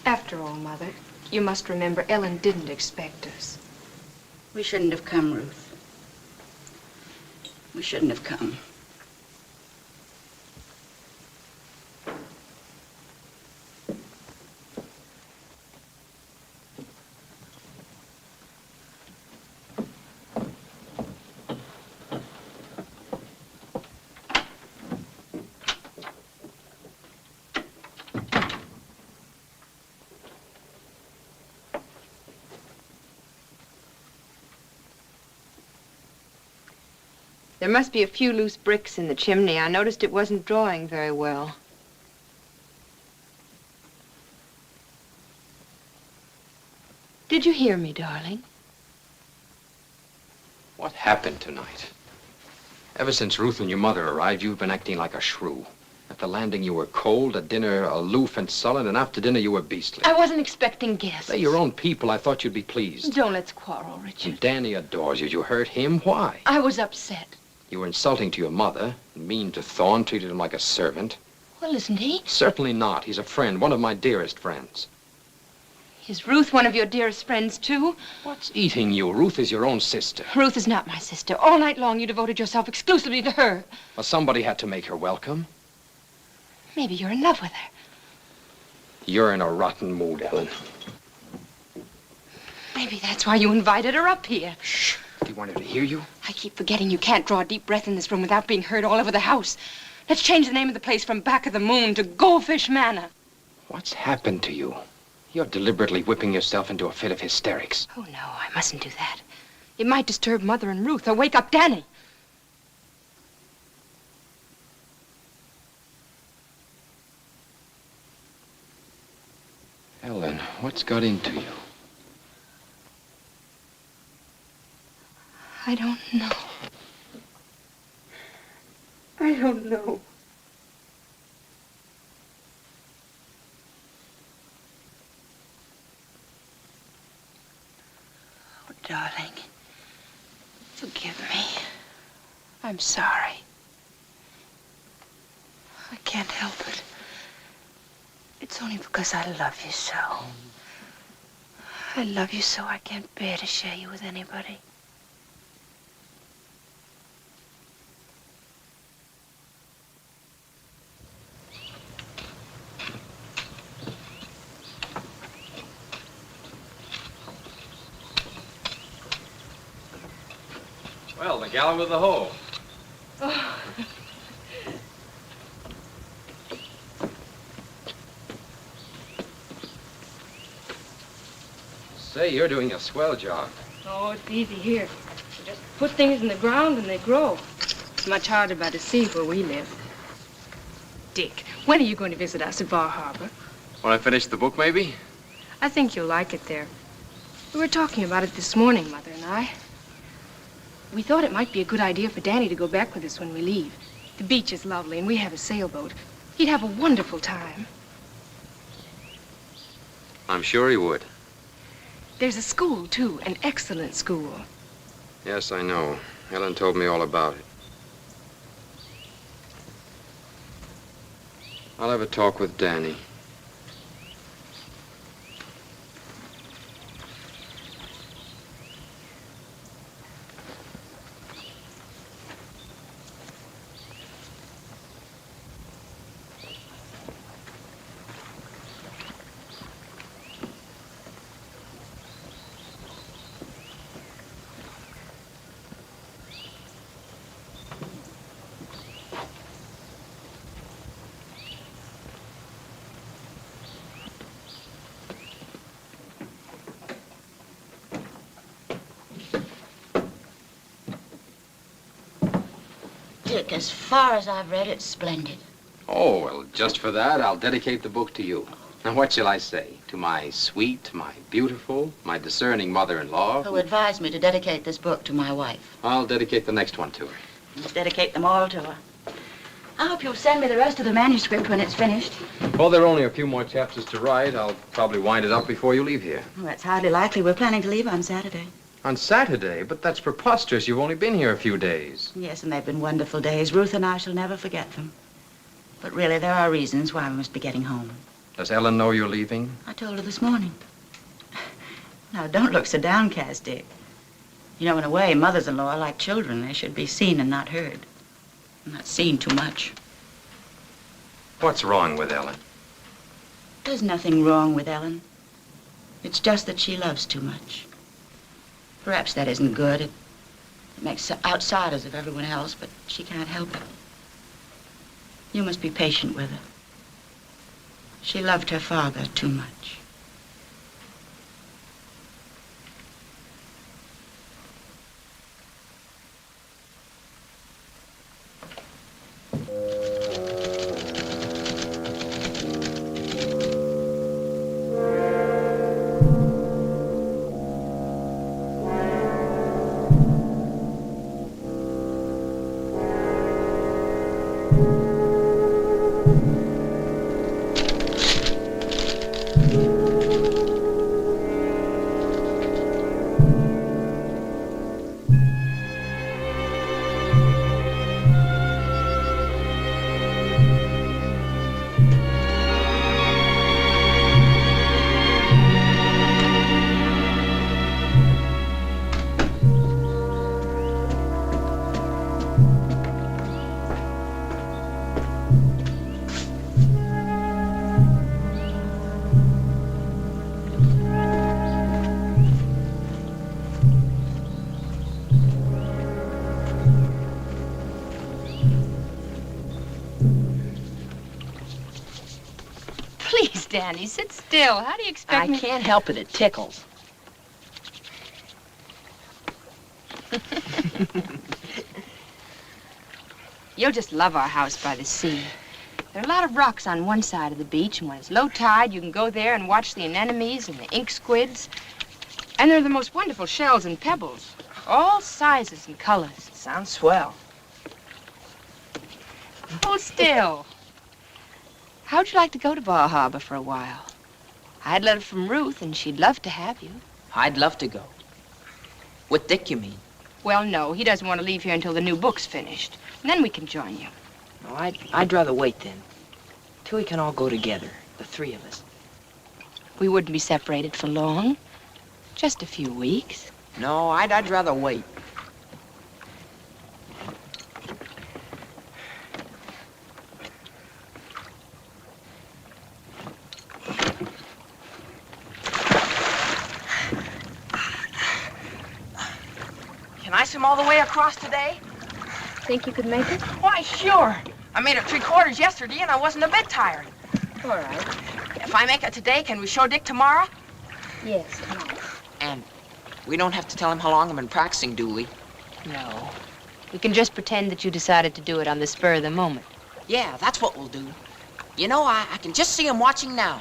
After all, Mother, you must remember Ellen didn't expect us. We shouldn't have come, Ruth. We shouldn't have come. There must be a few loose bricks in the chimney. I noticed it wasn't drawing very well. Did you hear me, darling? What happened tonight? Ever since Ruth and your mother arrived, you've been acting like a shrew. At the landing, you were cold. At dinner, aloof and sullen. And after dinner, you were beastly. I wasn't expecting guests. They're your own people. I thought you'd be pleased. Don't let's quarrel, Richard. And Danny adores you. You hurt him. Why? I was upset. You were insulting to your mother, mean to Thorne, treated him like a servant. Well, isn't he? Certainly not. He's a friend, one of my dearest friends. Is Ruth one of your dearest friends, too? What's eating you? Ruth is your own sister. Ruth is not my sister. All night long, you devoted yourself exclusively to her. Well, somebody had to make her welcome. Maybe you're in love with her. You're in a rotten mood, Ellen. Maybe that's why you invited her up here. Shh. Do you want her to hear you? I keep forgetting you can't draw a deep breath in this room without being heard all over the house. Let's change the name of the place from Back of the Moon to Goldfish Manor. What's happened to you? You're deliberately whipping yourself into a fit of hysterics. Oh, no, I mustn't do that. It might disturb Mother and Ruth or wake up Danny. Ellen, what's got into you? I don't know. I don't know. Oh, darling, forgive me. I'm sorry. I can't help it. It's only because I love you so. I love you so I can't bear to share you with anybody. Well, the gal with the hoe. Oh. Say, you're doing a swell job. Oh, it's easy here. You just put things in the ground and they grow. It's much harder by the sea where we live. Dick, when are you going to visit us at Bar Harbor? When I finish the book, maybe? I think you'll like it there. We were talking about it this morning, Mother and I. We thought it might be a good idea for Danny to go back with us when we leave. The beach is lovely, and we have a sailboat. He'd have a wonderful time. I'm sure he would. There's a school, too, an excellent school. Yes, I know. Ellen told me all about it. I'll have a talk with Danny. Dick, as far as I've read, it's splendid. Oh, well, just for that, I'll dedicate the book to you. Now, what shall I say? To my sweet, my beautiful, my discerning mother-in-law? Who advised me to dedicate this book to my wife. I'll dedicate the next one to her. Let's dedicate them all to her. I hope you'll send me the rest of the manuscript when it's finished. Well, there are only a few more chapters to write. I'll probably wind it up before you leave here. Well, that's hardly likely. We're planning to leave on Saturday. On Saturday? But that's preposterous. You've only been here a few days. Yes, and they've been wonderful days. Ruth and I shall never forget them. But really, there are reasons why we must be getting home. Does Ellen know you're leaving? I told her this morning. Now, don't look so downcast, Dick. You know, in a way, mothers-in-law are like children. They should be seen and not heard. Not seen too much. What's wrong with Ellen? There's nothing wrong with Ellen. It's just that she loves too much. Perhaps that isn't good. It makes outsiders of everyone else, but she can't help it. You must be patient with her. She loved her father too much. Danny, sit still. How do you expect me? I can't help it. It tickles. You'll just love our house by the sea. There are a lot of rocks on one side of the beach, and when it's low tide, you can go there and watch the anemones and the ink squids. And there are the most wonderful shells and pebbles, all sizes and colors. Sounds swell. Hold still. How'd you like to go to Bar Harbor for a while? I had a letter from Ruth, and she'd love to have you. I'd love to go. With Dick, you mean? Well, no, he doesn't want to leave here until the new book's finished. And then we can join you. No, I'd rather wait then. Till we can all go together, the three of us. We wouldn't be separated for long. Just a few weeks. No, I'd rather wait. Can I swim all the way across today? Think you could make it? Why, sure. I made it 3/4 yesterday, and I wasn't a bit tired. All right. If I make it today, can we show Dick tomorrow? Yes, come on. And we don't have to tell him how long I've been practicing, do we? No. We can just pretend that you decided to do it on the spur of the moment. Yeah, that's what we'll do. You know, I can just see him watching now.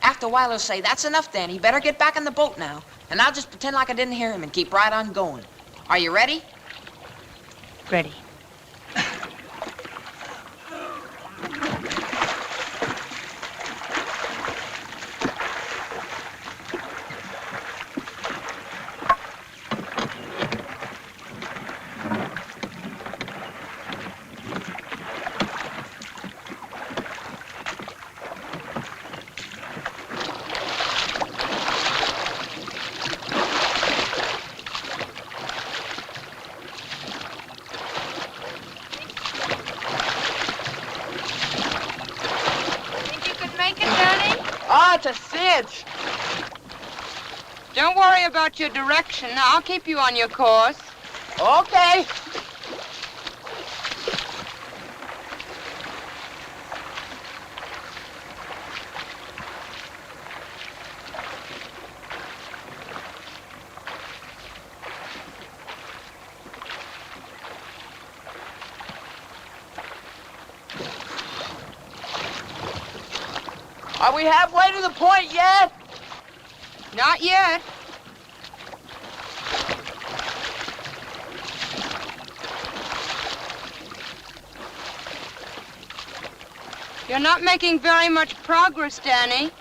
After a while, he'll say, "That's enough, Danny. Better get back in the boat now." And I'll just pretend like I didn't hear him and keep right on going. Are you ready? Ready. It's a cinch. Don't worry about your direction. I'll keep you on your course. Okay. Are we halfway to the point yet? Not yet. You're not making very much progress, Danny.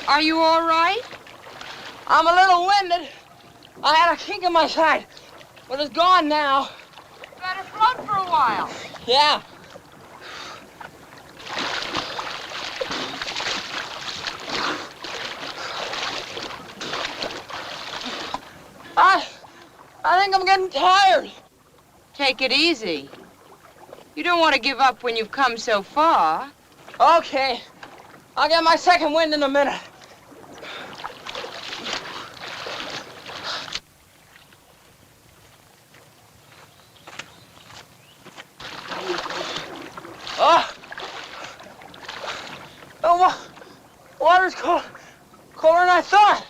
Are you all right? I'm a little winded. I had a kink in my side, but it's gone now. Better float for a while. Yeah. I think I'm getting tired. Take it easy. You don't want to give up when you've come so far. Okay. I'll get my second wind in a minute. Oh! The water's cold. Colder than I thought.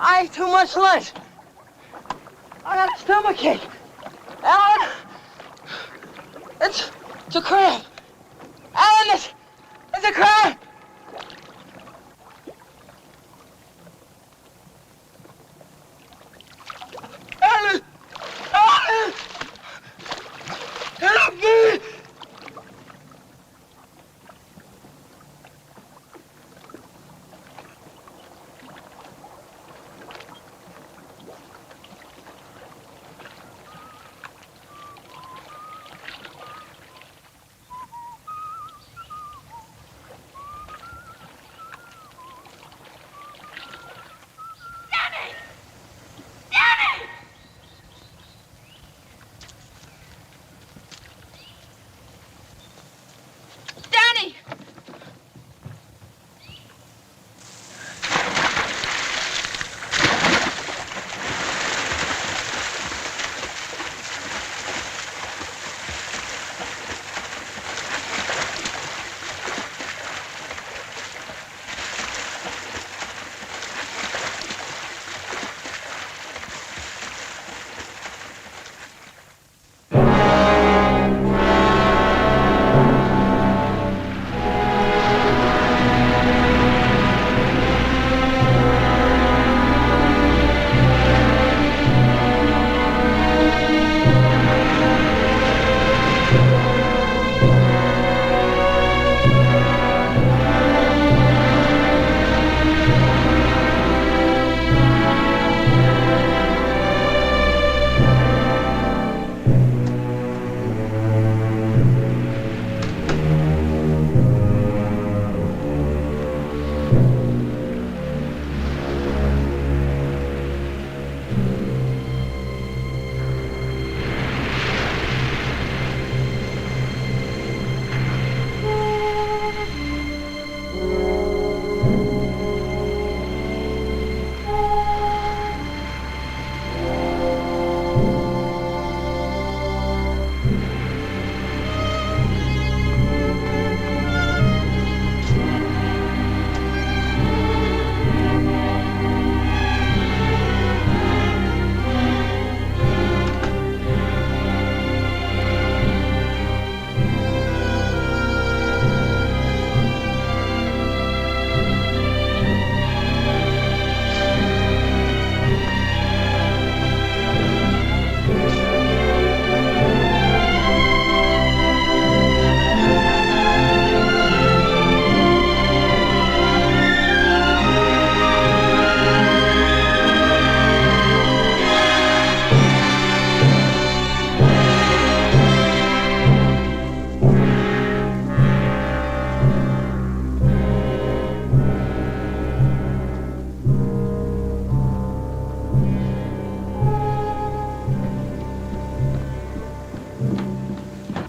I ate too much lunch. I got a stomachache. Alan! It's a cramp. Alan, it's a cramp. Alan! Alan! Help me!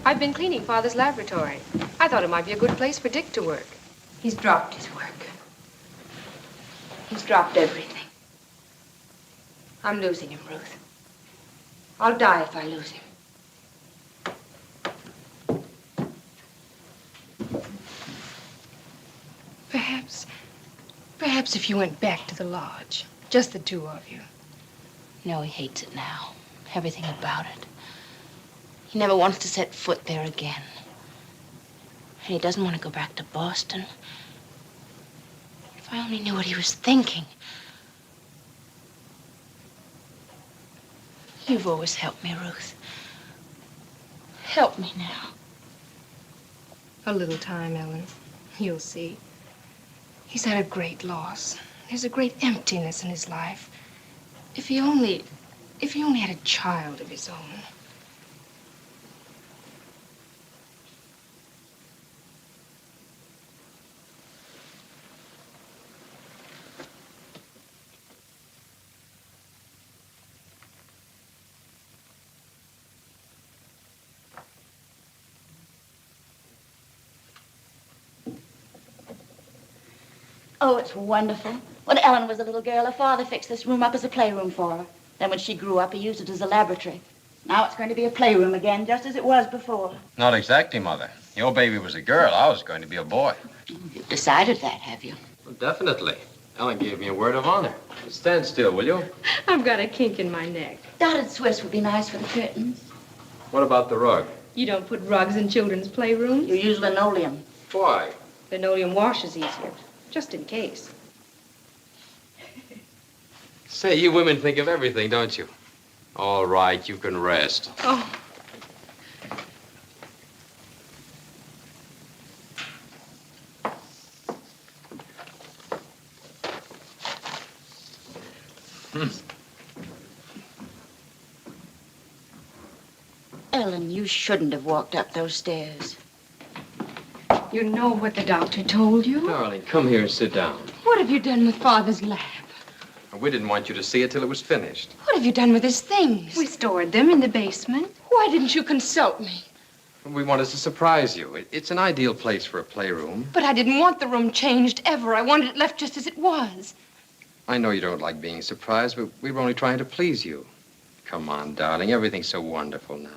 I've been cleaning Father's laboratory. I thought it might be a good place for Dick to work. He's dropped his work. He's dropped everything. I'm losing him, Ruth. I'll die if I lose him. Perhaps if you went back to the lodge, just the two of you. No, he hates it now. Everything about it. He never wants to set foot there again. And he doesn't want to go back to Boston. If I only knew what he was thinking. You've always helped me, Ruth. Help me now. A little time, Ellen. You'll see. He's had a great loss. There's a great emptiness in his life. If he only had a child of his own. Oh, it's wonderful. When Ellen was a little girl, her father fixed this room up as a playroom for her. Then when she grew up, he used it as a laboratory. Now it's going to be a playroom again, just as it was before. Not exactly, Mother. Your baby was a girl. I was going to be a boy. You've decided that, have you? Well, definitely. Ellen gave me a word of honor. Stand still, will you? I've got a kink in my neck. Dotted Swiss would be nice for the curtains. What about the rug? You don't put rugs in children's playrooms? You use linoleum. Why? Linoleum washes easier, just in case. Say, you women think of everything, don't you? All right, you can rest. Oh. Ellen, you shouldn't have walked up those stairs. You know what the doctor told you? Darling, come here and sit down. What have you done with Father's lab? We didn't want you to see it till it was finished. What have you done with his things? We stored them in the basement. Why didn't you consult me? We wanted to surprise you. It's an ideal place for a playroom. But I didn't want the room changed ever. I wanted it left just as it was. I know you don't like being surprised, but we were only trying to please you. Come on, darling. Everything's so wonderful now.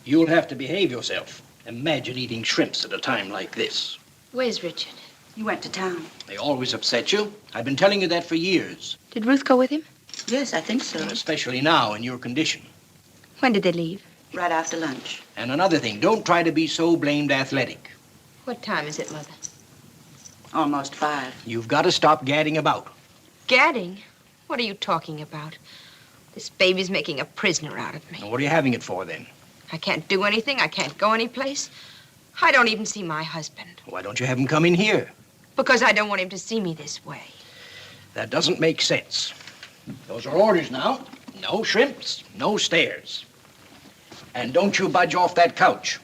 You'll have to behave yourself. Imagine eating shrimps at a time like this. Where's Richard? He went to town. They always upset you. I've been telling you that for years. Did Ruth go with him? Yes, I think so. And especially now in your condition. When did they leave? Right after lunch. And another thing, don't try to be so blamed athletic. What time is it, Mother? Almost 5. You've got to stop gadding about. Gadding? What are you talking about? This baby's making a prisoner out of me. And what are you having it for, then? I can't do anything. I can't go anyplace. I don't even see my husband. Why don't you have him come in here? Because I don't want him to see me this way. That doesn't make sense. Those are orders now. No shrimps, no stairs. And don't you budge off that couch.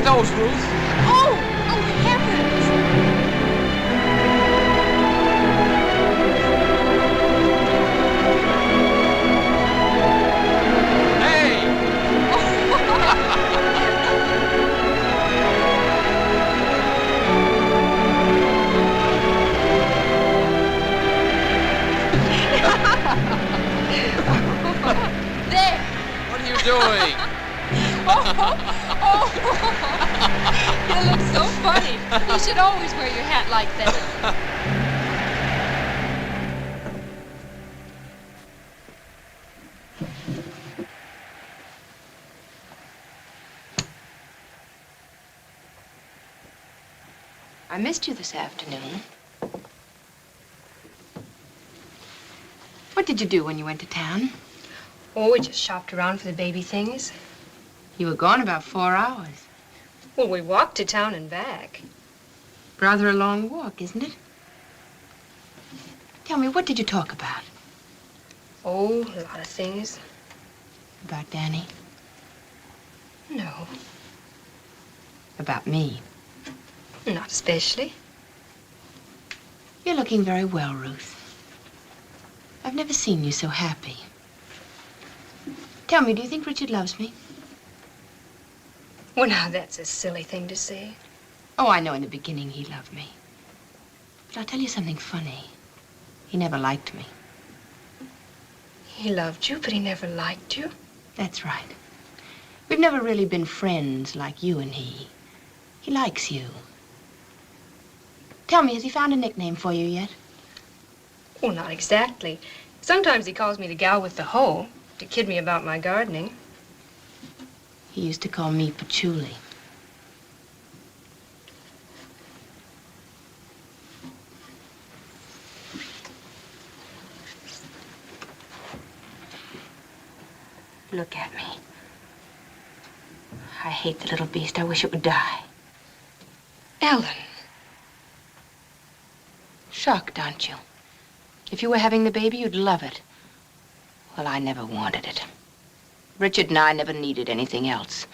Those, Ruth. Oh, heavens! Hey! There! What are you doing? You look so funny. You should always wear your hat like that. I missed you this afternoon. What did you do when you went to town? Oh, we just shopped around for the baby things. You were gone about 4 hours. Well, we walked to town and back. Rather a long walk, isn't it? Tell me, what did you talk about? Oh, a lot of things. About Danny? No, About me? not especially. You're looking very well, Ruth. I've never seen you so happy. Tell me, do you think Richard loves me? Well, now, that's a silly thing to say. Oh, I know in the beginning he loved me. But I'll tell you something funny. He never liked me. He loved you, but he never liked you. That's right. We've never really been friends like you and he. He likes you. Tell me, has he found a nickname for you yet? Well, not exactly. Sometimes he calls me the gal with the hoe to kid me about my gardening. He used to call me Patchouli. Look at me. I hate the little beast. I wish it would die. Ellen. Shocked, aren't you? If you were having the baby, you'd love it. Well, I never wanted it. Richard and I never needed anything else.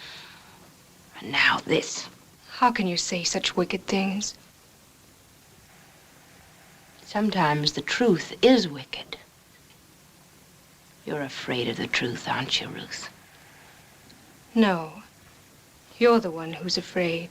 And now this. How can you say such wicked things? Sometimes the truth is wicked. You're afraid of the truth, aren't you, Ruth? No. You're the one who's afraid.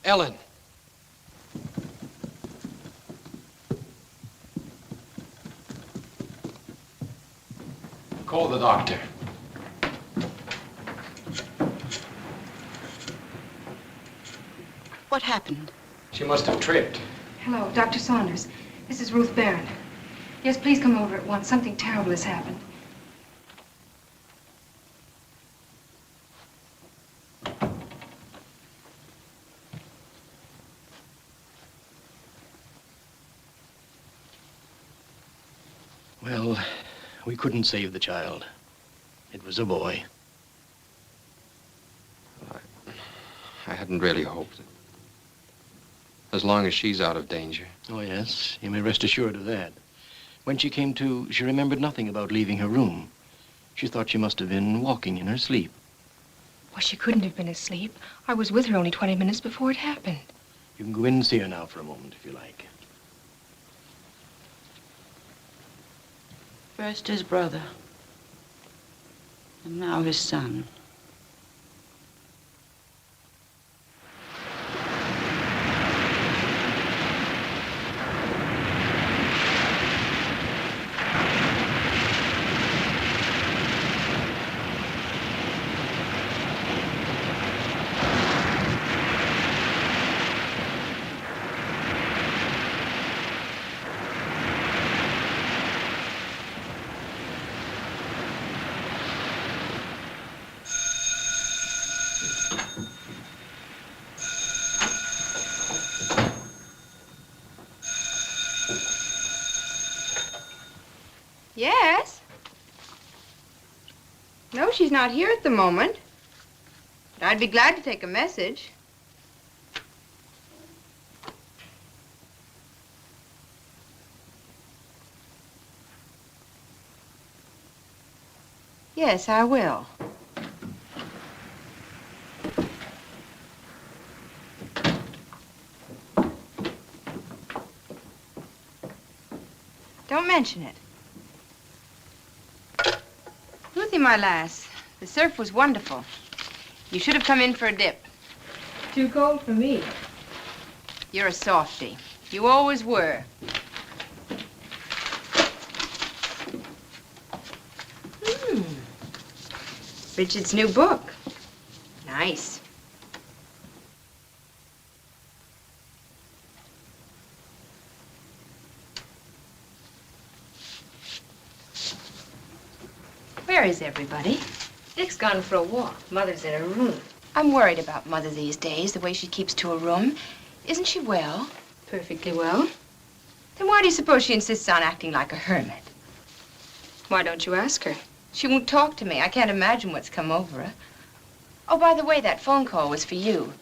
Ellen. Call the doctor. What happened? She must have tripped. Hello, Dr. Saunders. This is Ruth Barron. Yes, please come over at once. Something terrible has happened. Well, we couldn't save the child. It was a boy. I hadn't really hoped. As long as she's out of danger. Oh, yes. You may rest assured of that. When she came to, she remembered nothing about leaving her room. She thought she must have been walking in her sleep. Well, she couldn't have been asleep. I was with her only 20 minutes before it happened. You can go in and see her now for a moment, if you like. First his brother, and now his son. Yes? No, she's not here at the moment. But I'd be glad to take a message. Yes, I will. Don't mention it. Ruthie, my lass, the surf was wonderful. You should have come in for a dip. Too cold for me. You're a softie. You always were. Richard's new book. Nice. Where is everybody? Dick's gone for a walk. Mother's in her room. I'm worried about Mother these days, the way she keeps to her room. Isn't she well? Perfectly well. Then why do you suppose she insists on acting like a hermit? Why don't you ask her? She won't talk to me. I can't imagine what's come over her. Oh, by the way, that phone call was for you.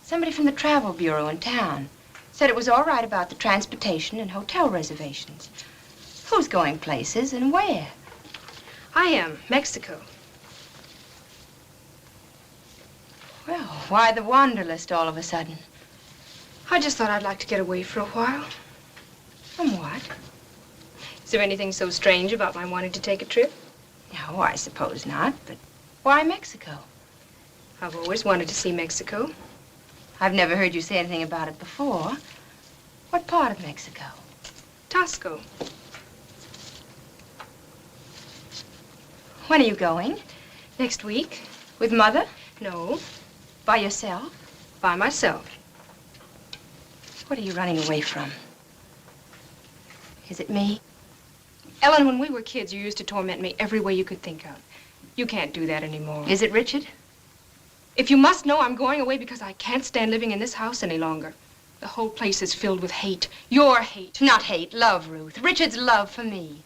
Somebody from the travel bureau in town said it was all right about the transportation and hotel reservations. Who's going places and where? I am. Mexico. Well, why the wanderlust all of a sudden? I just thought I'd like to get away for a while. From what? Is there anything so strange about my wanting to take a trip? No, I suppose not, but why Mexico? I've always wanted to see Mexico. I've never heard you say anything about it before. What part of Mexico? Tasco. When are you going? Next week. With Mother? No. By yourself? By myself. What are you running away from? Is it me? Ellen, when we were kids, you used to torment me every way you could think of. You can't do that anymore. Is it Richard? If you must know, I'm going away because I can't stand living in this house any longer. The whole place is filled with hate. Your hate. Not hate, love, Ruth. Richard's love for me.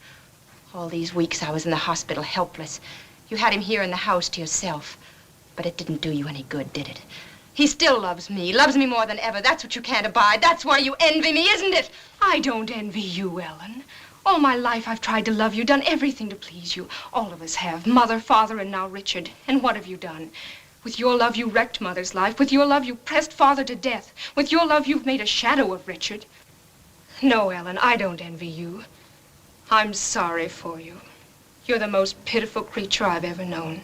All these weeks I was in the hospital, helpless. You had him here in the house to yourself. But it didn't do you any good, did it? He still loves me more than ever. That's what you can't abide. That's why you envy me, isn't it? I don't envy you, Ellen. All my life I've tried to love you, done everything to please you. All of us have. Mother, Father, and now Richard. And what have you done? With your love, you wrecked Mother's life. With your love, you pressed Father to death. With your love, you've made a shadow of Richard. No, Ellen, I don't envy you. I'm sorry for you. You're the most pitiful creature I've ever known.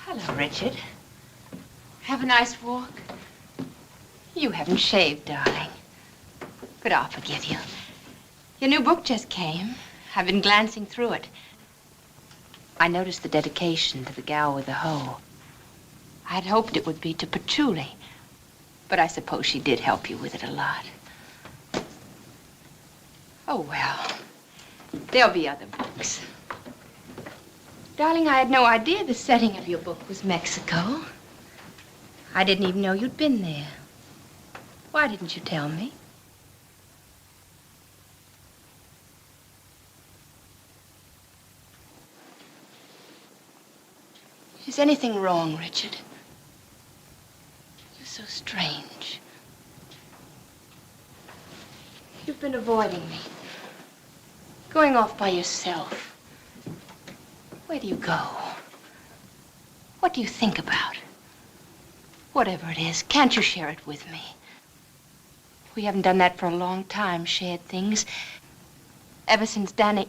Hello, Richard. Have a nice walk. You haven't shaved, darling. But I'll forgive you. Your new book just came. I've been glancing through it. I noticed the dedication to the gal with the hoe. I'd hoped it would be to Patchouli, but I suppose she did help you with it a lot. Oh, well, there'll be other books. Darling, I had no idea the setting of your book was Mexico. I didn't even know you'd been there. Why didn't you tell me? Is anything wrong, Richard? You're so strange. You've been avoiding me. Going off by yourself. Where do you go? What do you think about? Whatever it is, can't you share it with me? We haven't done that for a long time, shared things. Ever since Danny...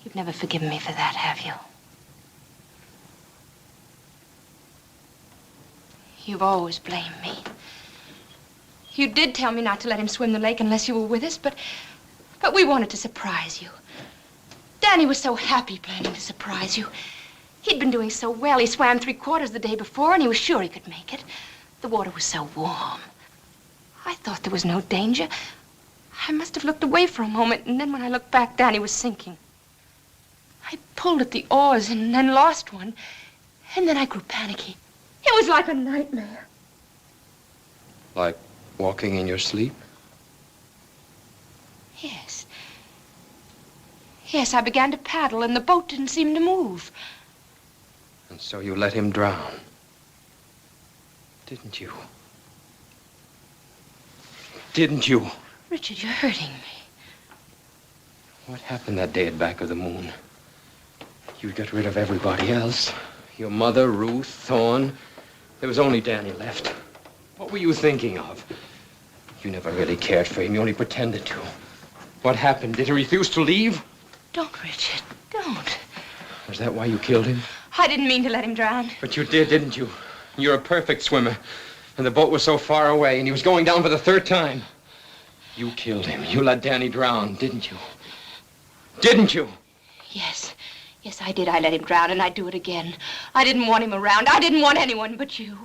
You've never forgiven me for that, have you? You've always blamed me. You did tell me not to let him swim the lake unless you were with us, but we wanted to surprise you. Danny was so happy planning to surprise you. He'd been doing so well. He swam 3/4 the day before, and he was sure he could make it. The water was so warm. I thought there was no danger. I must have looked away for a moment, and then when I looked back, Danny was sinking. I pulled at the oars and then lost one, and then I grew panicky. It was like a nightmare. Like walking in your sleep? Yes. Yes, I began to paddle, and the boat didn't seem to move. And so you let him drown, didn't you? Didn't you? Richard, you're hurting me. What happened that day at Back of the Moon? You got rid of everybody else. Your mother, Ruth, Thorne. There was only Danny left. What were you thinking of? You never really cared for him. You only pretended to. What happened? Did he refuse to leave? Don't, Richard. Don't. Was that why you killed him? I didn't mean to let him drown. But you did, didn't you? You're a perfect swimmer. And the boat was so far away, and he was going down for the 3rd time. You killed him. You let Danny drown, didn't you? Didn't you? Yes. Yes, I did. I let him drown, and I'd do it again. I didn't want him around. I didn't want anyone but you.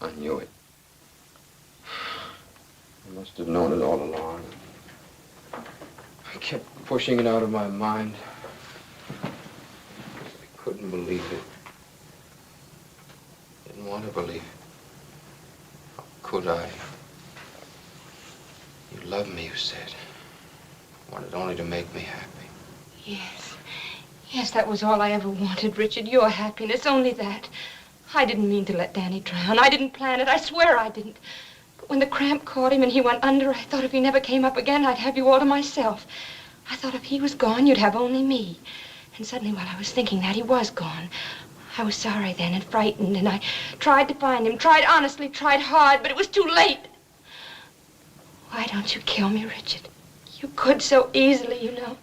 I knew it. I must have known it all along. I kept pushing it out of my mind. I couldn't believe it. Didn't want to believe it. How could I? You loved me, you said. Wanted only to make me happy. Yes. Yes, that was all I ever wanted, Richard. Your happiness, only that. I didn't mean to let Danny drown. I didn't plan it. I swear I didn't. But when the cramp caught him and he went under, I thought if he never came up again, I'd have you all to myself. I thought if he was gone, you'd have only me. And suddenly, while I was thinking that, he was gone. I was sorry then and frightened, and I tried to find him, tried honestly, tried hard, but it was too late. Why don't you kill me, Richard? You could so easily, you know.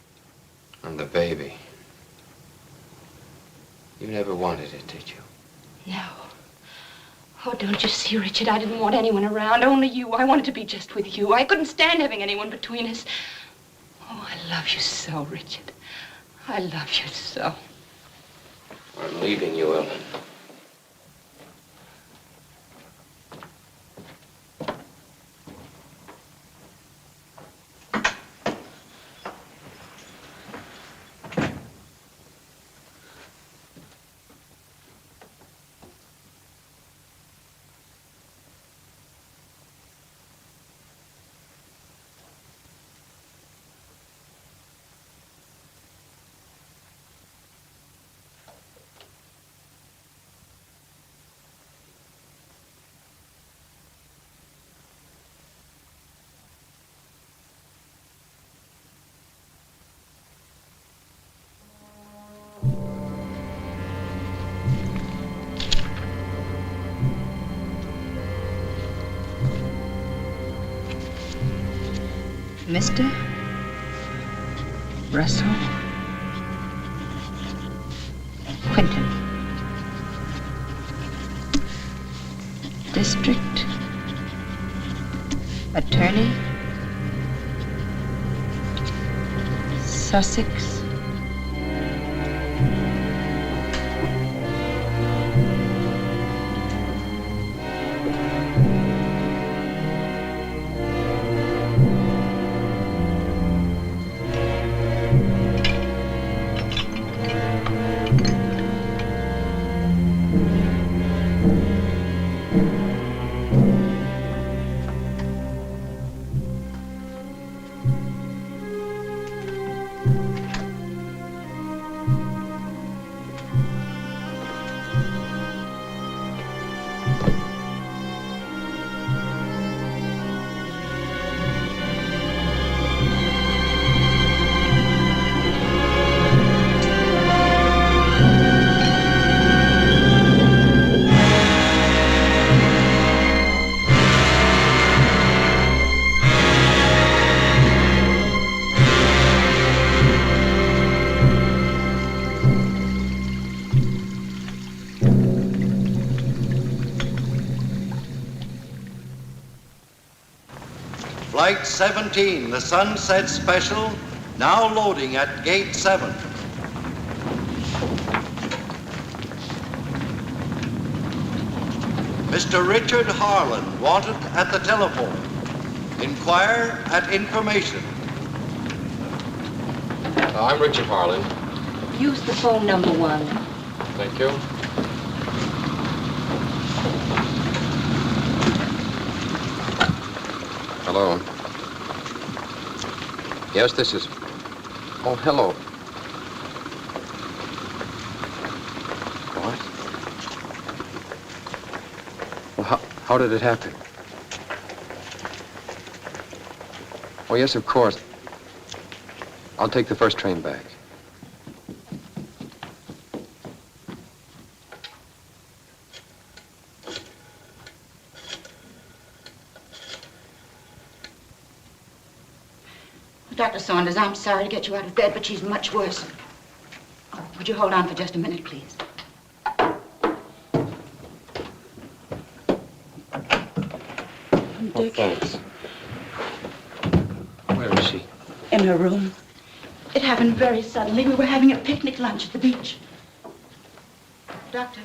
And the baby. You never wanted it, did you? No. Oh, don't you see, Richard? I didn't want anyone around, only you. I wanted to be just with you. I couldn't stand having anyone between us. Oh, I love you so, Richard. I love you so. I'm leaving you, Ellen. Mr. Russell Quinton, District Attorney, Sussex, Flight 17, the Sunset Special, now loading at Gate 7. Mr. Richard Harlan, wanted at the telephone. Inquire at information. I'm Richard Harlan. Use the phone number 1. Thank you. Hello. Yes, this is... Oh, hello. What? Well, how did it happen? Oh, yes, of course. I'll take the first train back. Dr. Saunders, I'm sorry to get you out of bed, but she's much worse. Oh, would you hold on for just a minute, please? Oh, thanks. Where is she? In her room. It happened very suddenly. We were having a picnic lunch at the beach. Doctor,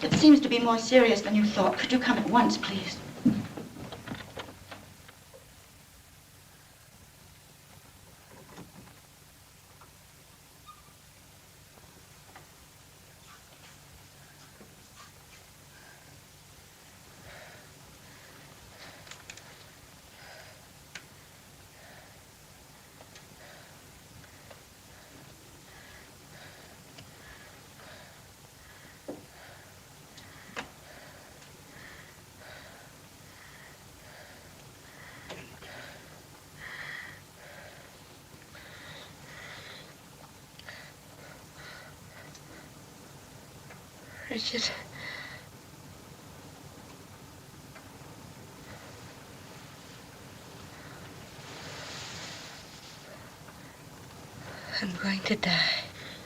it seems to be more serious than you thought. Could you come at once, please? Richard. I'm going to die.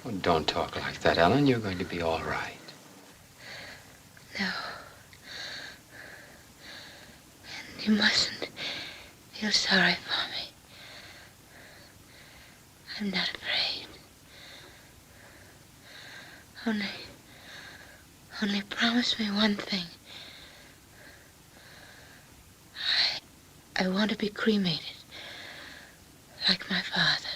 Oh, don't talk like that, Ellen. You're going to be all right. No. And you mustn't feel sorry for me. I'm not afraid. Only promise me one thing. I want to be cremated, like my father.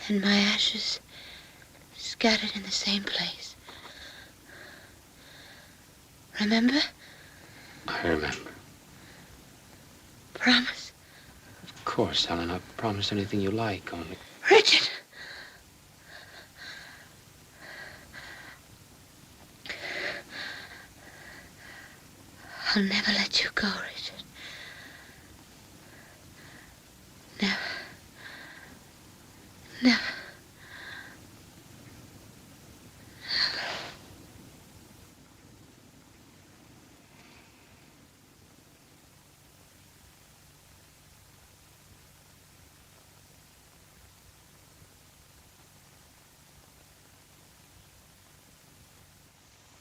And my ashes scattered in the same place. Remember? I remember. Promise? Of course, Ellen. I'll promise anything you like, only... Richard! I'll never let you go, Richard. Never. Never.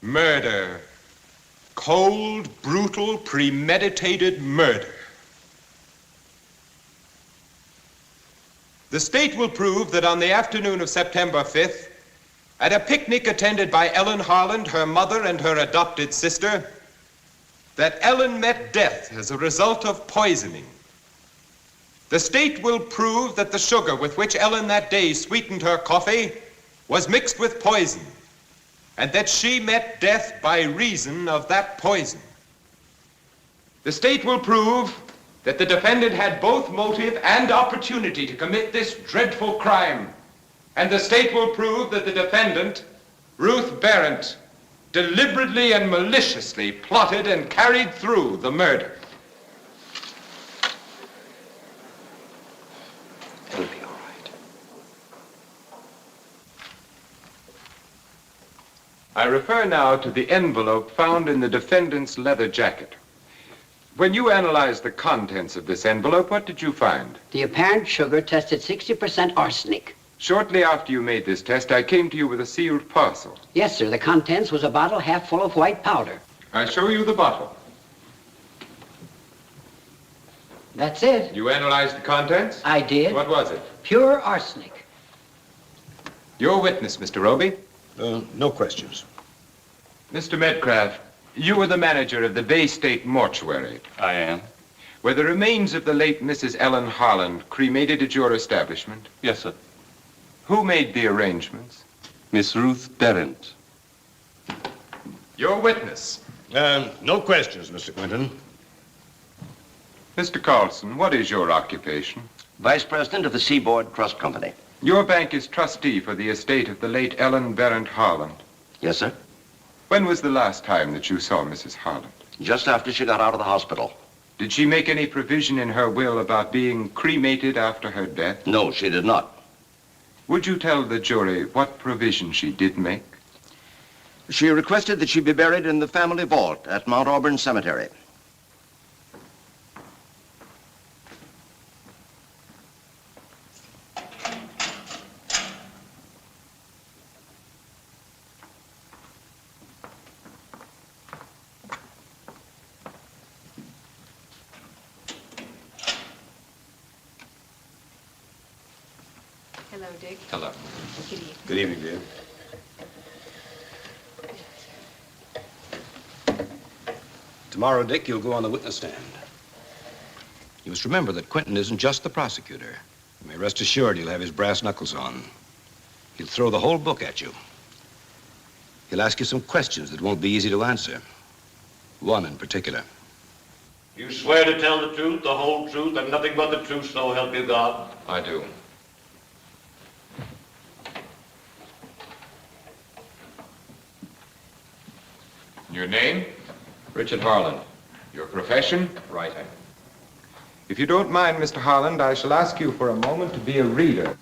Murder. Cold, brutal, premeditated murder. The state will prove that on the afternoon of September 5th, at a picnic attended by Ellen Harland, her mother, and her adopted sister, that Ellen met death as a result of poisoning. The state will prove that the sugar with which Ellen that day sweetened her coffee was mixed with poison, and that she met death by reason of that poison. The state will prove that the defendant had both motive and opportunity to commit this dreadful crime. And the state will prove that the defendant, Ruth Barrett, deliberately and maliciously plotted and carried through the murder. It'll be all right. I refer now to the envelope found in the defendant's leather jacket. When you analyzed the contents of this envelope, what did you find? The apparent sugar tested 60% arsenic. Shortly after you made this test, I came to you with a sealed parcel. Yes, sir. The contents was a bottle half full of white powder. I show you the bottle. That's it. You analyzed the contents? I did. What was it? Pure arsenic. Your witness, Mr. Roby. No questions. Mr. Medcraft, you were the manager of the Bay State Mortuary. I am. Were the remains of the late Mrs. Ellen Harland cremated at your establishment? Yes, sir. Who made the arrangements? Miss Ruth Berendt. Your witness. No questions, Mr. Quinton. Mr. Carlson, what is your occupation? Vice President of the Seaboard Trust Company. Your bank is trustee for the estate of the late Ellen Berendt Harland. Yes, sir. When was the last time that you saw Mrs. Harland? Just after she got out of the hospital. Did she make any provision in her will about being cremated after her death? No, she did not. Would you tell the jury what provision she did make? She requested that she be buried in the family vault at Mount Auburn Cemetery. Hello, Dick. Hello. Good evening. Good evening, dear. Tomorrow, Dick, you'll go on the witness stand. You must remember that Quinton isn't just the prosecutor. You may rest assured he'll have his brass knuckles on. He'll throw the whole book at you. He'll ask you some questions that won't be easy to answer. One in particular. You swear to tell the truth, the whole truth, and nothing but the truth, so help you God? I do. Your name? Richard Harland. Your profession? Writer. If you don't mind, Mr. Harland, I shall ask you for a moment to be a reader.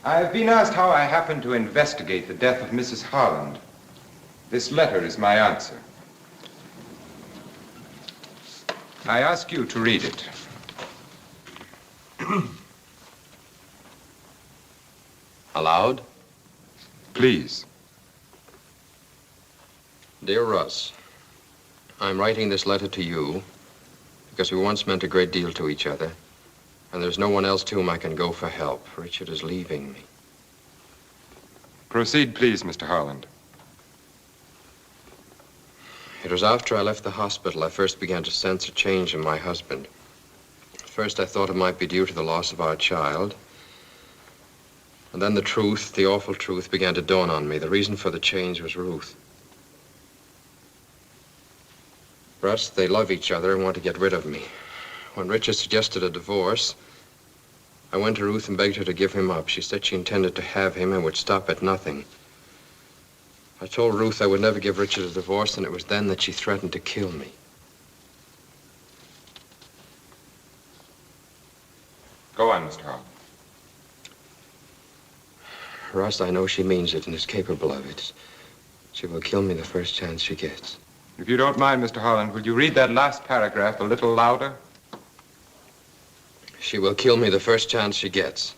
I have been asked how I happened to investigate the death of Mrs. Harland. This letter is my answer. I ask you to read it. Aloud? Please. Dear Russ, I'm writing this letter to you because we once meant a great deal to each other, and there's no one else to whom I can go for help. Richard is leaving me. Proceed, please, Mr. Harland. It was after I left the hospital I first began to sense a change in my husband. At first I thought it might be due to the loss of our child. And then the truth, the awful truth, began to dawn on me. The reason for the change was Ruth. Russ, they love each other and want to get rid of me. When Richard suggested a divorce, I went to Ruth and begged her to give him up. She said she intended to have him and would stop at nothing. I told Ruth I would never give Richard a divorce, and it was then that she threatened to kill me. Go on, Mr. Harland. Russ, I know she means it and is capable of it. She will kill me the first chance she gets. If you don't mind, Mr. Harland, will you read that last paragraph a little louder? She will kill me the first chance she gets.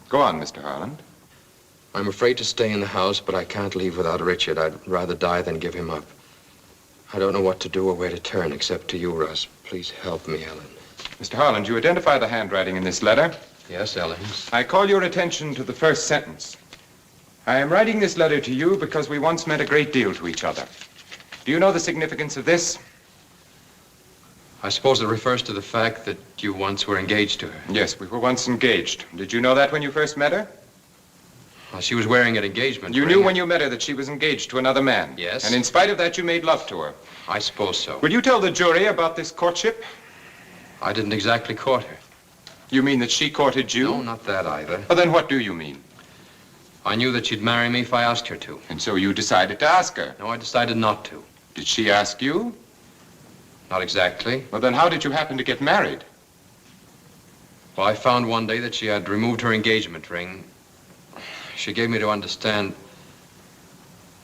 Go on, Mr. Harland. I'm afraid to stay in the house, but I can't leave without Richard. I'd rather die than give him up. I don't know what to do or where to turn except to you, Russ. Please help me, Ellen. Mr. Harland, you identify the handwriting in this letter? Yes, Ellen's. I call your attention to the first sentence. I am writing this letter to you because we once meant a great deal to each other. Do you know the significance of this? I suppose it refers to the fact that you once were engaged to her. Yes, we were once engaged. Did you know that when you first met her? Well, she was wearing an engagement You ring. knew when you met her that she was engaged to another man? Yes. And in spite of that, you made love to her? I suppose so. Will you tell the jury about this courtship? I didn't exactly court her. You mean that she courted you? No, not that either. Well, then what do you mean? I knew that she'd marry me if I asked her to. And so you decided to ask her? No, I decided not to. Did she ask you? Not exactly. Well, then how did you happen to get married? Well, I found one day that she had removed her engagement ring. She gave me to understand.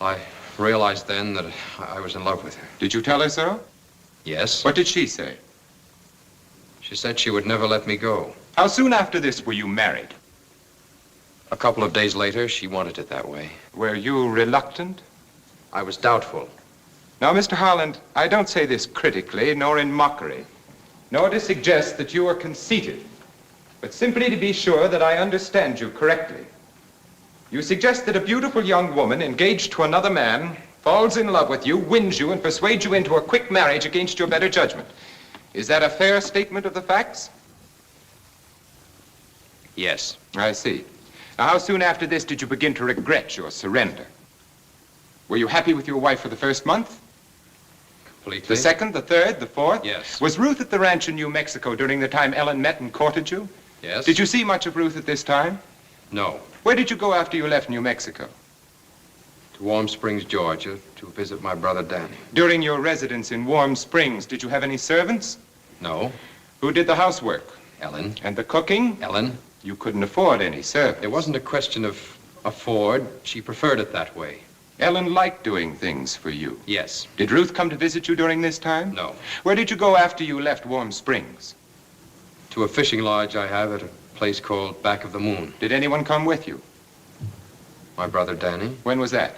I realized then that I was in love with her. Did you tell her so? Yes. What did she say? She said she would never let me go. How soon after this were you married? A couple of days later, she wanted it that way. Were you reluctant? I was doubtful. Now, Mr. Harland, I don't say this critically, nor in mockery, nor to suggest that you are conceited, but simply to be sure that I understand you correctly. You suggest that a beautiful young woman engaged to another man falls in love with you, wins you, and persuades you into a quick marriage against your better judgment. Is that a fair statement of the facts? Yes. I see. Now, how soon after this did you begin to regret your surrender? Were you happy with your wife for the first month? Completely. The second, the third, the fourth? Yes. Was Ruth at the ranch in New Mexico during the time Ellen met and courted you? Yes. Did you see much of Ruth at this time? No. Where did you go after you left New Mexico? To Warm Springs, Georgia, to visit my brother Danny. During your residence in Warm Springs, did you have any servants? No. Who did the housework? Ellen. And the cooking? Ellen. You couldn't afford any servants. It wasn't a question of afford. She preferred it that way. Ellen liked doing things for you. Yes. Did Ruth come to visit you during this time? No. Where did you go after you left Warm Springs? To a fishing lodge I have at a place called Back of the Moon. Did anyone come with you? My brother Danny. When was that?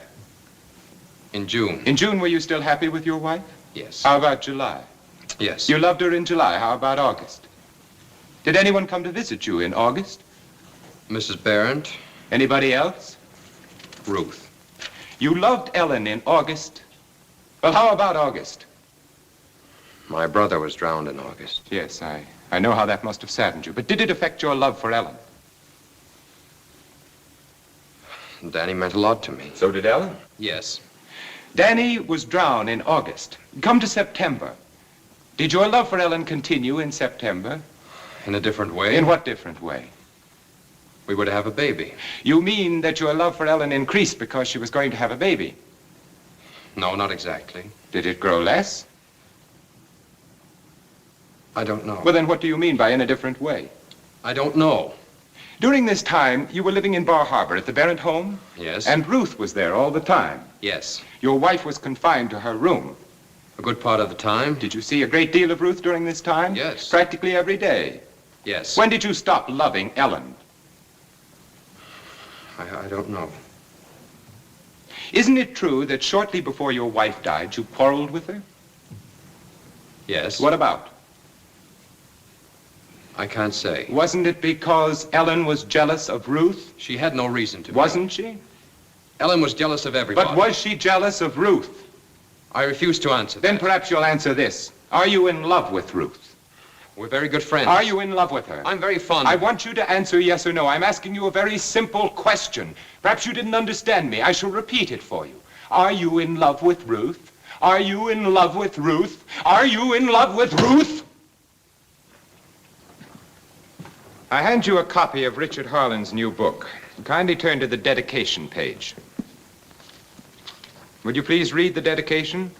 In June. In June, were you still happy with your wife? Yes. How about July? Yes. You loved her in July. How about August? Did anyone come to visit you in August? Mrs. Barrett. Anybody else? Ruth. You loved Ellen in August. Well, how about August? My brother was drowned in August. Yes, I know how that must have saddened you. But did it affect your love for Ellen? Danny meant a lot to me. So did Ellen? Yes. Danny was drowned in August. Come to September. Did your love for Ellen continue in September? In a different way. In what different way? We were to have a baby. You mean that your love for Ellen increased because she was going to have a baby? No, not exactly. Did it grow less? I don't know. Well, then what do you mean by in a different way? I don't know. During this time, you were living in Bar Harbor at the Barrett home? Yes. And Ruth was there all the time? Yes. Your wife was confined to her room? A good part of the time. Did you see a great deal of Ruth during this time? Yes. Practically every day? Yes. When did you stop loving Ellen? I don't know. Isn't it true that shortly before your wife died, you quarreled with her? Yes. What about? I can't say. Wasn't it because Ellen was jealous of Ruth? She had no reason to be. Wasn't she? Ellen was jealous of everybody. But was she jealous of Ruth? I refuse to answer that. Then perhaps you'll answer this. Are you in love with Ruth? We're very good friends. Are you in love with her? I'm very fond of I her. want you to answer yes or no. I'm asking you a very simple question. Perhaps you didn't understand me. I shall repeat it for you. Are you in love with Ruth? Are you in love with Ruth? Are you in love with Ruth? I hand you a copy of Richard Harlan's new book. Kindly turn to the dedication page. Would you please read the dedication?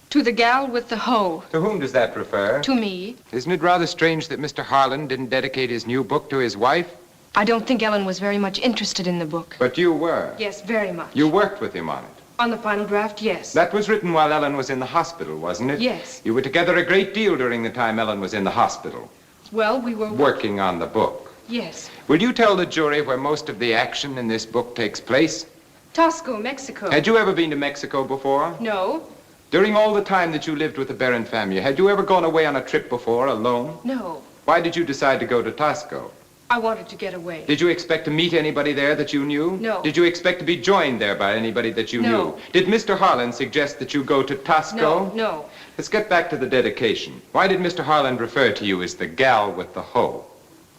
To the gal with the hoe. To whom does that refer? To me. Isn't it rather strange that Mr. Harlan didn't dedicate his new book to his wife? I don't think Ellen was very much interested in the book. But you were. Yes, very much. You worked with him on it. On the final draft, yes. That was written while Ellen was in the hospital, wasn't it? Yes. You were together a great deal during the time Ellen was in the hospital. Well, we were... Working on the book. Yes. Will you tell the jury where most of the action in this book takes place? Tosco, Mexico. Had you ever been to Mexico before? No. During all the time that you lived with the Barron family, had you ever gone away on a trip before, alone? No. Why did you decide to go to Tosco? I wanted to get away. Did you expect to meet anybody there that you knew? No. Did you expect to be joined there by anybody that you No. knew? Did Mr. Harlan suggest that you go to Tosco? No, no. Let's get back to the dedication. Why did Mr. Harlan refer to you as the gal with the hoe?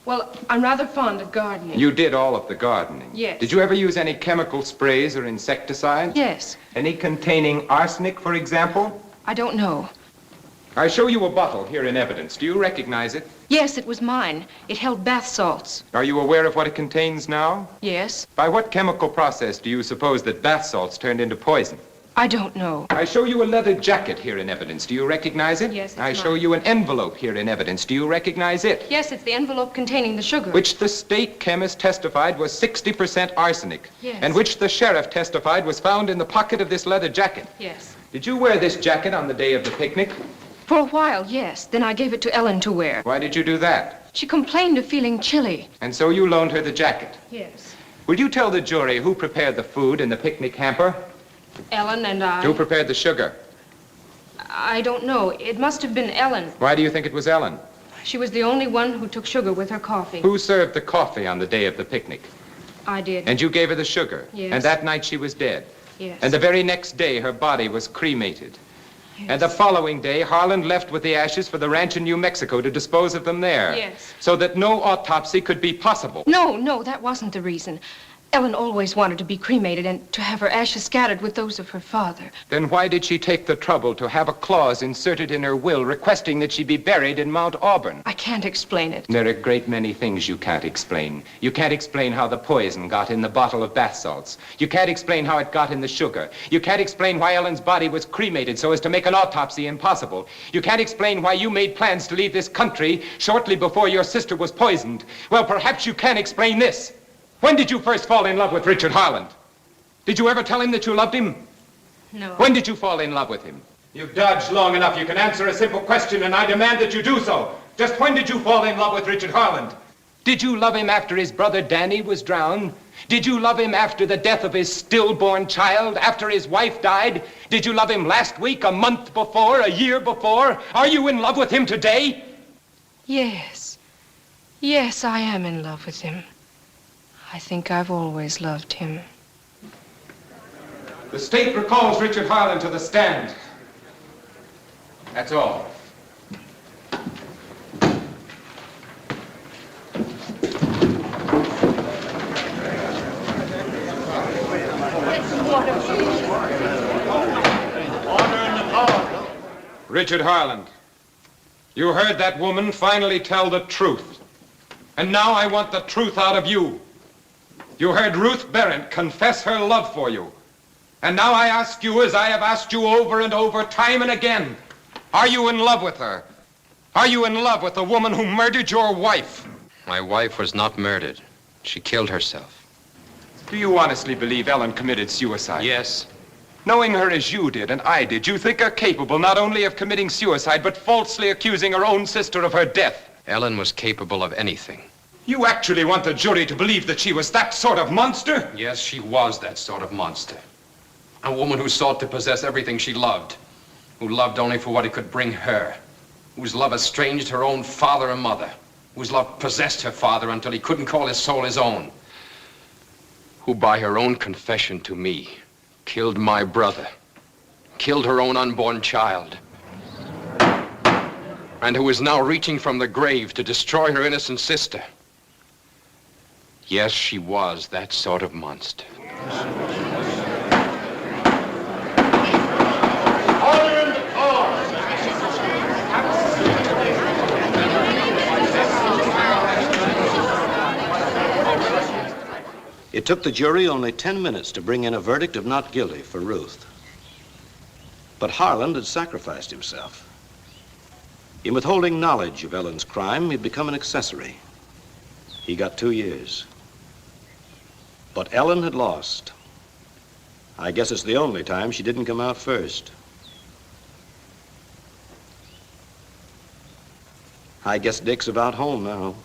Well, I'm rather fond of gardening. You did all of the gardening. Yes. Did you ever use any chemical sprays or insecticides? Yes. Any containing arsenic, for example? I don't know. I show you a bottle here in evidence. Do you recognize it? Yes, it was mine. It held bath salts. Are you aware of what it contains now? Yes. By what chemical process do you suppose that bath salts turned into poison? I don't know. I show you a leather jacket here in evidence. Do you recognize it? Yes, it's I show mine. you an envelope here in evidence. Do you recognize it? Yes, it's the envelope containing the sugar. Which the state chemist testified was 60% arsenic. Yes. And which the sheriff testified was found in the pocket of this leather jacket. Yes. Did you wear this jacket on the day of the picnic? For a while, yes. Then I gave it to Ellen to wear. Why did you do that? She complained of feeling chilly. And so you loaned her the jacket. Yes. Will you tell the jury who prepared the food in the picnic hamper? Ellen and I. Who prepared the sugar? I don't know. It must have been Ellen. Why do you think it was Ellen? She was the only one who took sugar with her coffee. Who served the coffee on the day of the picnic? I did. And you gave her the sugar? Yes. And that night she was dead? Yes. And the very next day her body was cremated? Yes. And the following day, Harlan left with the ashes for the ranch in New Mexico to dispose of them there? Yes. So that no autopsy could be possible? No, that wasn't the reason. Ellen always wanted to be cremated and to have her ashes scattered with those of her father. Then why did she take the trouble to have a clause inserted in her will requesting that she be buried in Mount Auburn? I can't explain it. There are a great many things you can't explain. You can't explain how the poison got in the bottle of bath salts. You can't explain how it got in the sugar. You can't explain why Ellen's body was cremated so as to make an autopsy impossible. You can't explain why you made plans to leave this country shortly before your sister was poisoned. Well, perhaps you can explain this. When did you first fall in love with Richard Harland? Did you ever tell him that you loved him? No. When did you fall in love with him? You've dodged long enough. You can answer a simple question, and I demand that you do so. Just when did you fall in love with Richard Harland? Did you love him after his brother Danny was drowned? Did you love him after the death of his stillborn child, after his wife died? Did you love him last week, a month before, a year before? Are you in love with him today? Yes. Yes, I am in love with him. I think I've always loved him. The state recalls Richard Harland to the stand. That's all. Richard Harland, you heard that woman finally tell the truth. And now I want the truth out of you. You heard Ruth Barrett confess her love for you. And now I ask you, as I have asked you over and over, time and again, are you in love with her? Are you in love with the woman who murdered your wife? My wife was not murdered. She killed herself. Do you honestly believe Ellen committed suicide? Yes. Knowing her as you did and I did, you think her capable not only of committing suicide, but falsely accusing her own sister of her death? Ellen was capable of anything. You actually want the jury to believe that she was that sort of monster? Yes, she was that sort of monster. A woman who sought to possess everything she loved, who loved only for what it could bring her, whose love estranged her own father and mother, whose love possessed her father until he couldn't call his soul his own, who by her own confession to me killed my brother, killed her own unborn child, and who is now reaching from the grave to destroy her innocent sister. Yes, she was that sort of monster. Order in the cause. It took the jury only 10 minutes to bring in a verdict of not guilty for Ruth. But Harland had sacrificed himself. In withholding knowledge of Ellen's crime, he'd become an accessory. He got 2 years. But Ellen had lost. I guess it's the only time she didn't come out first. I guess Dick's about home now.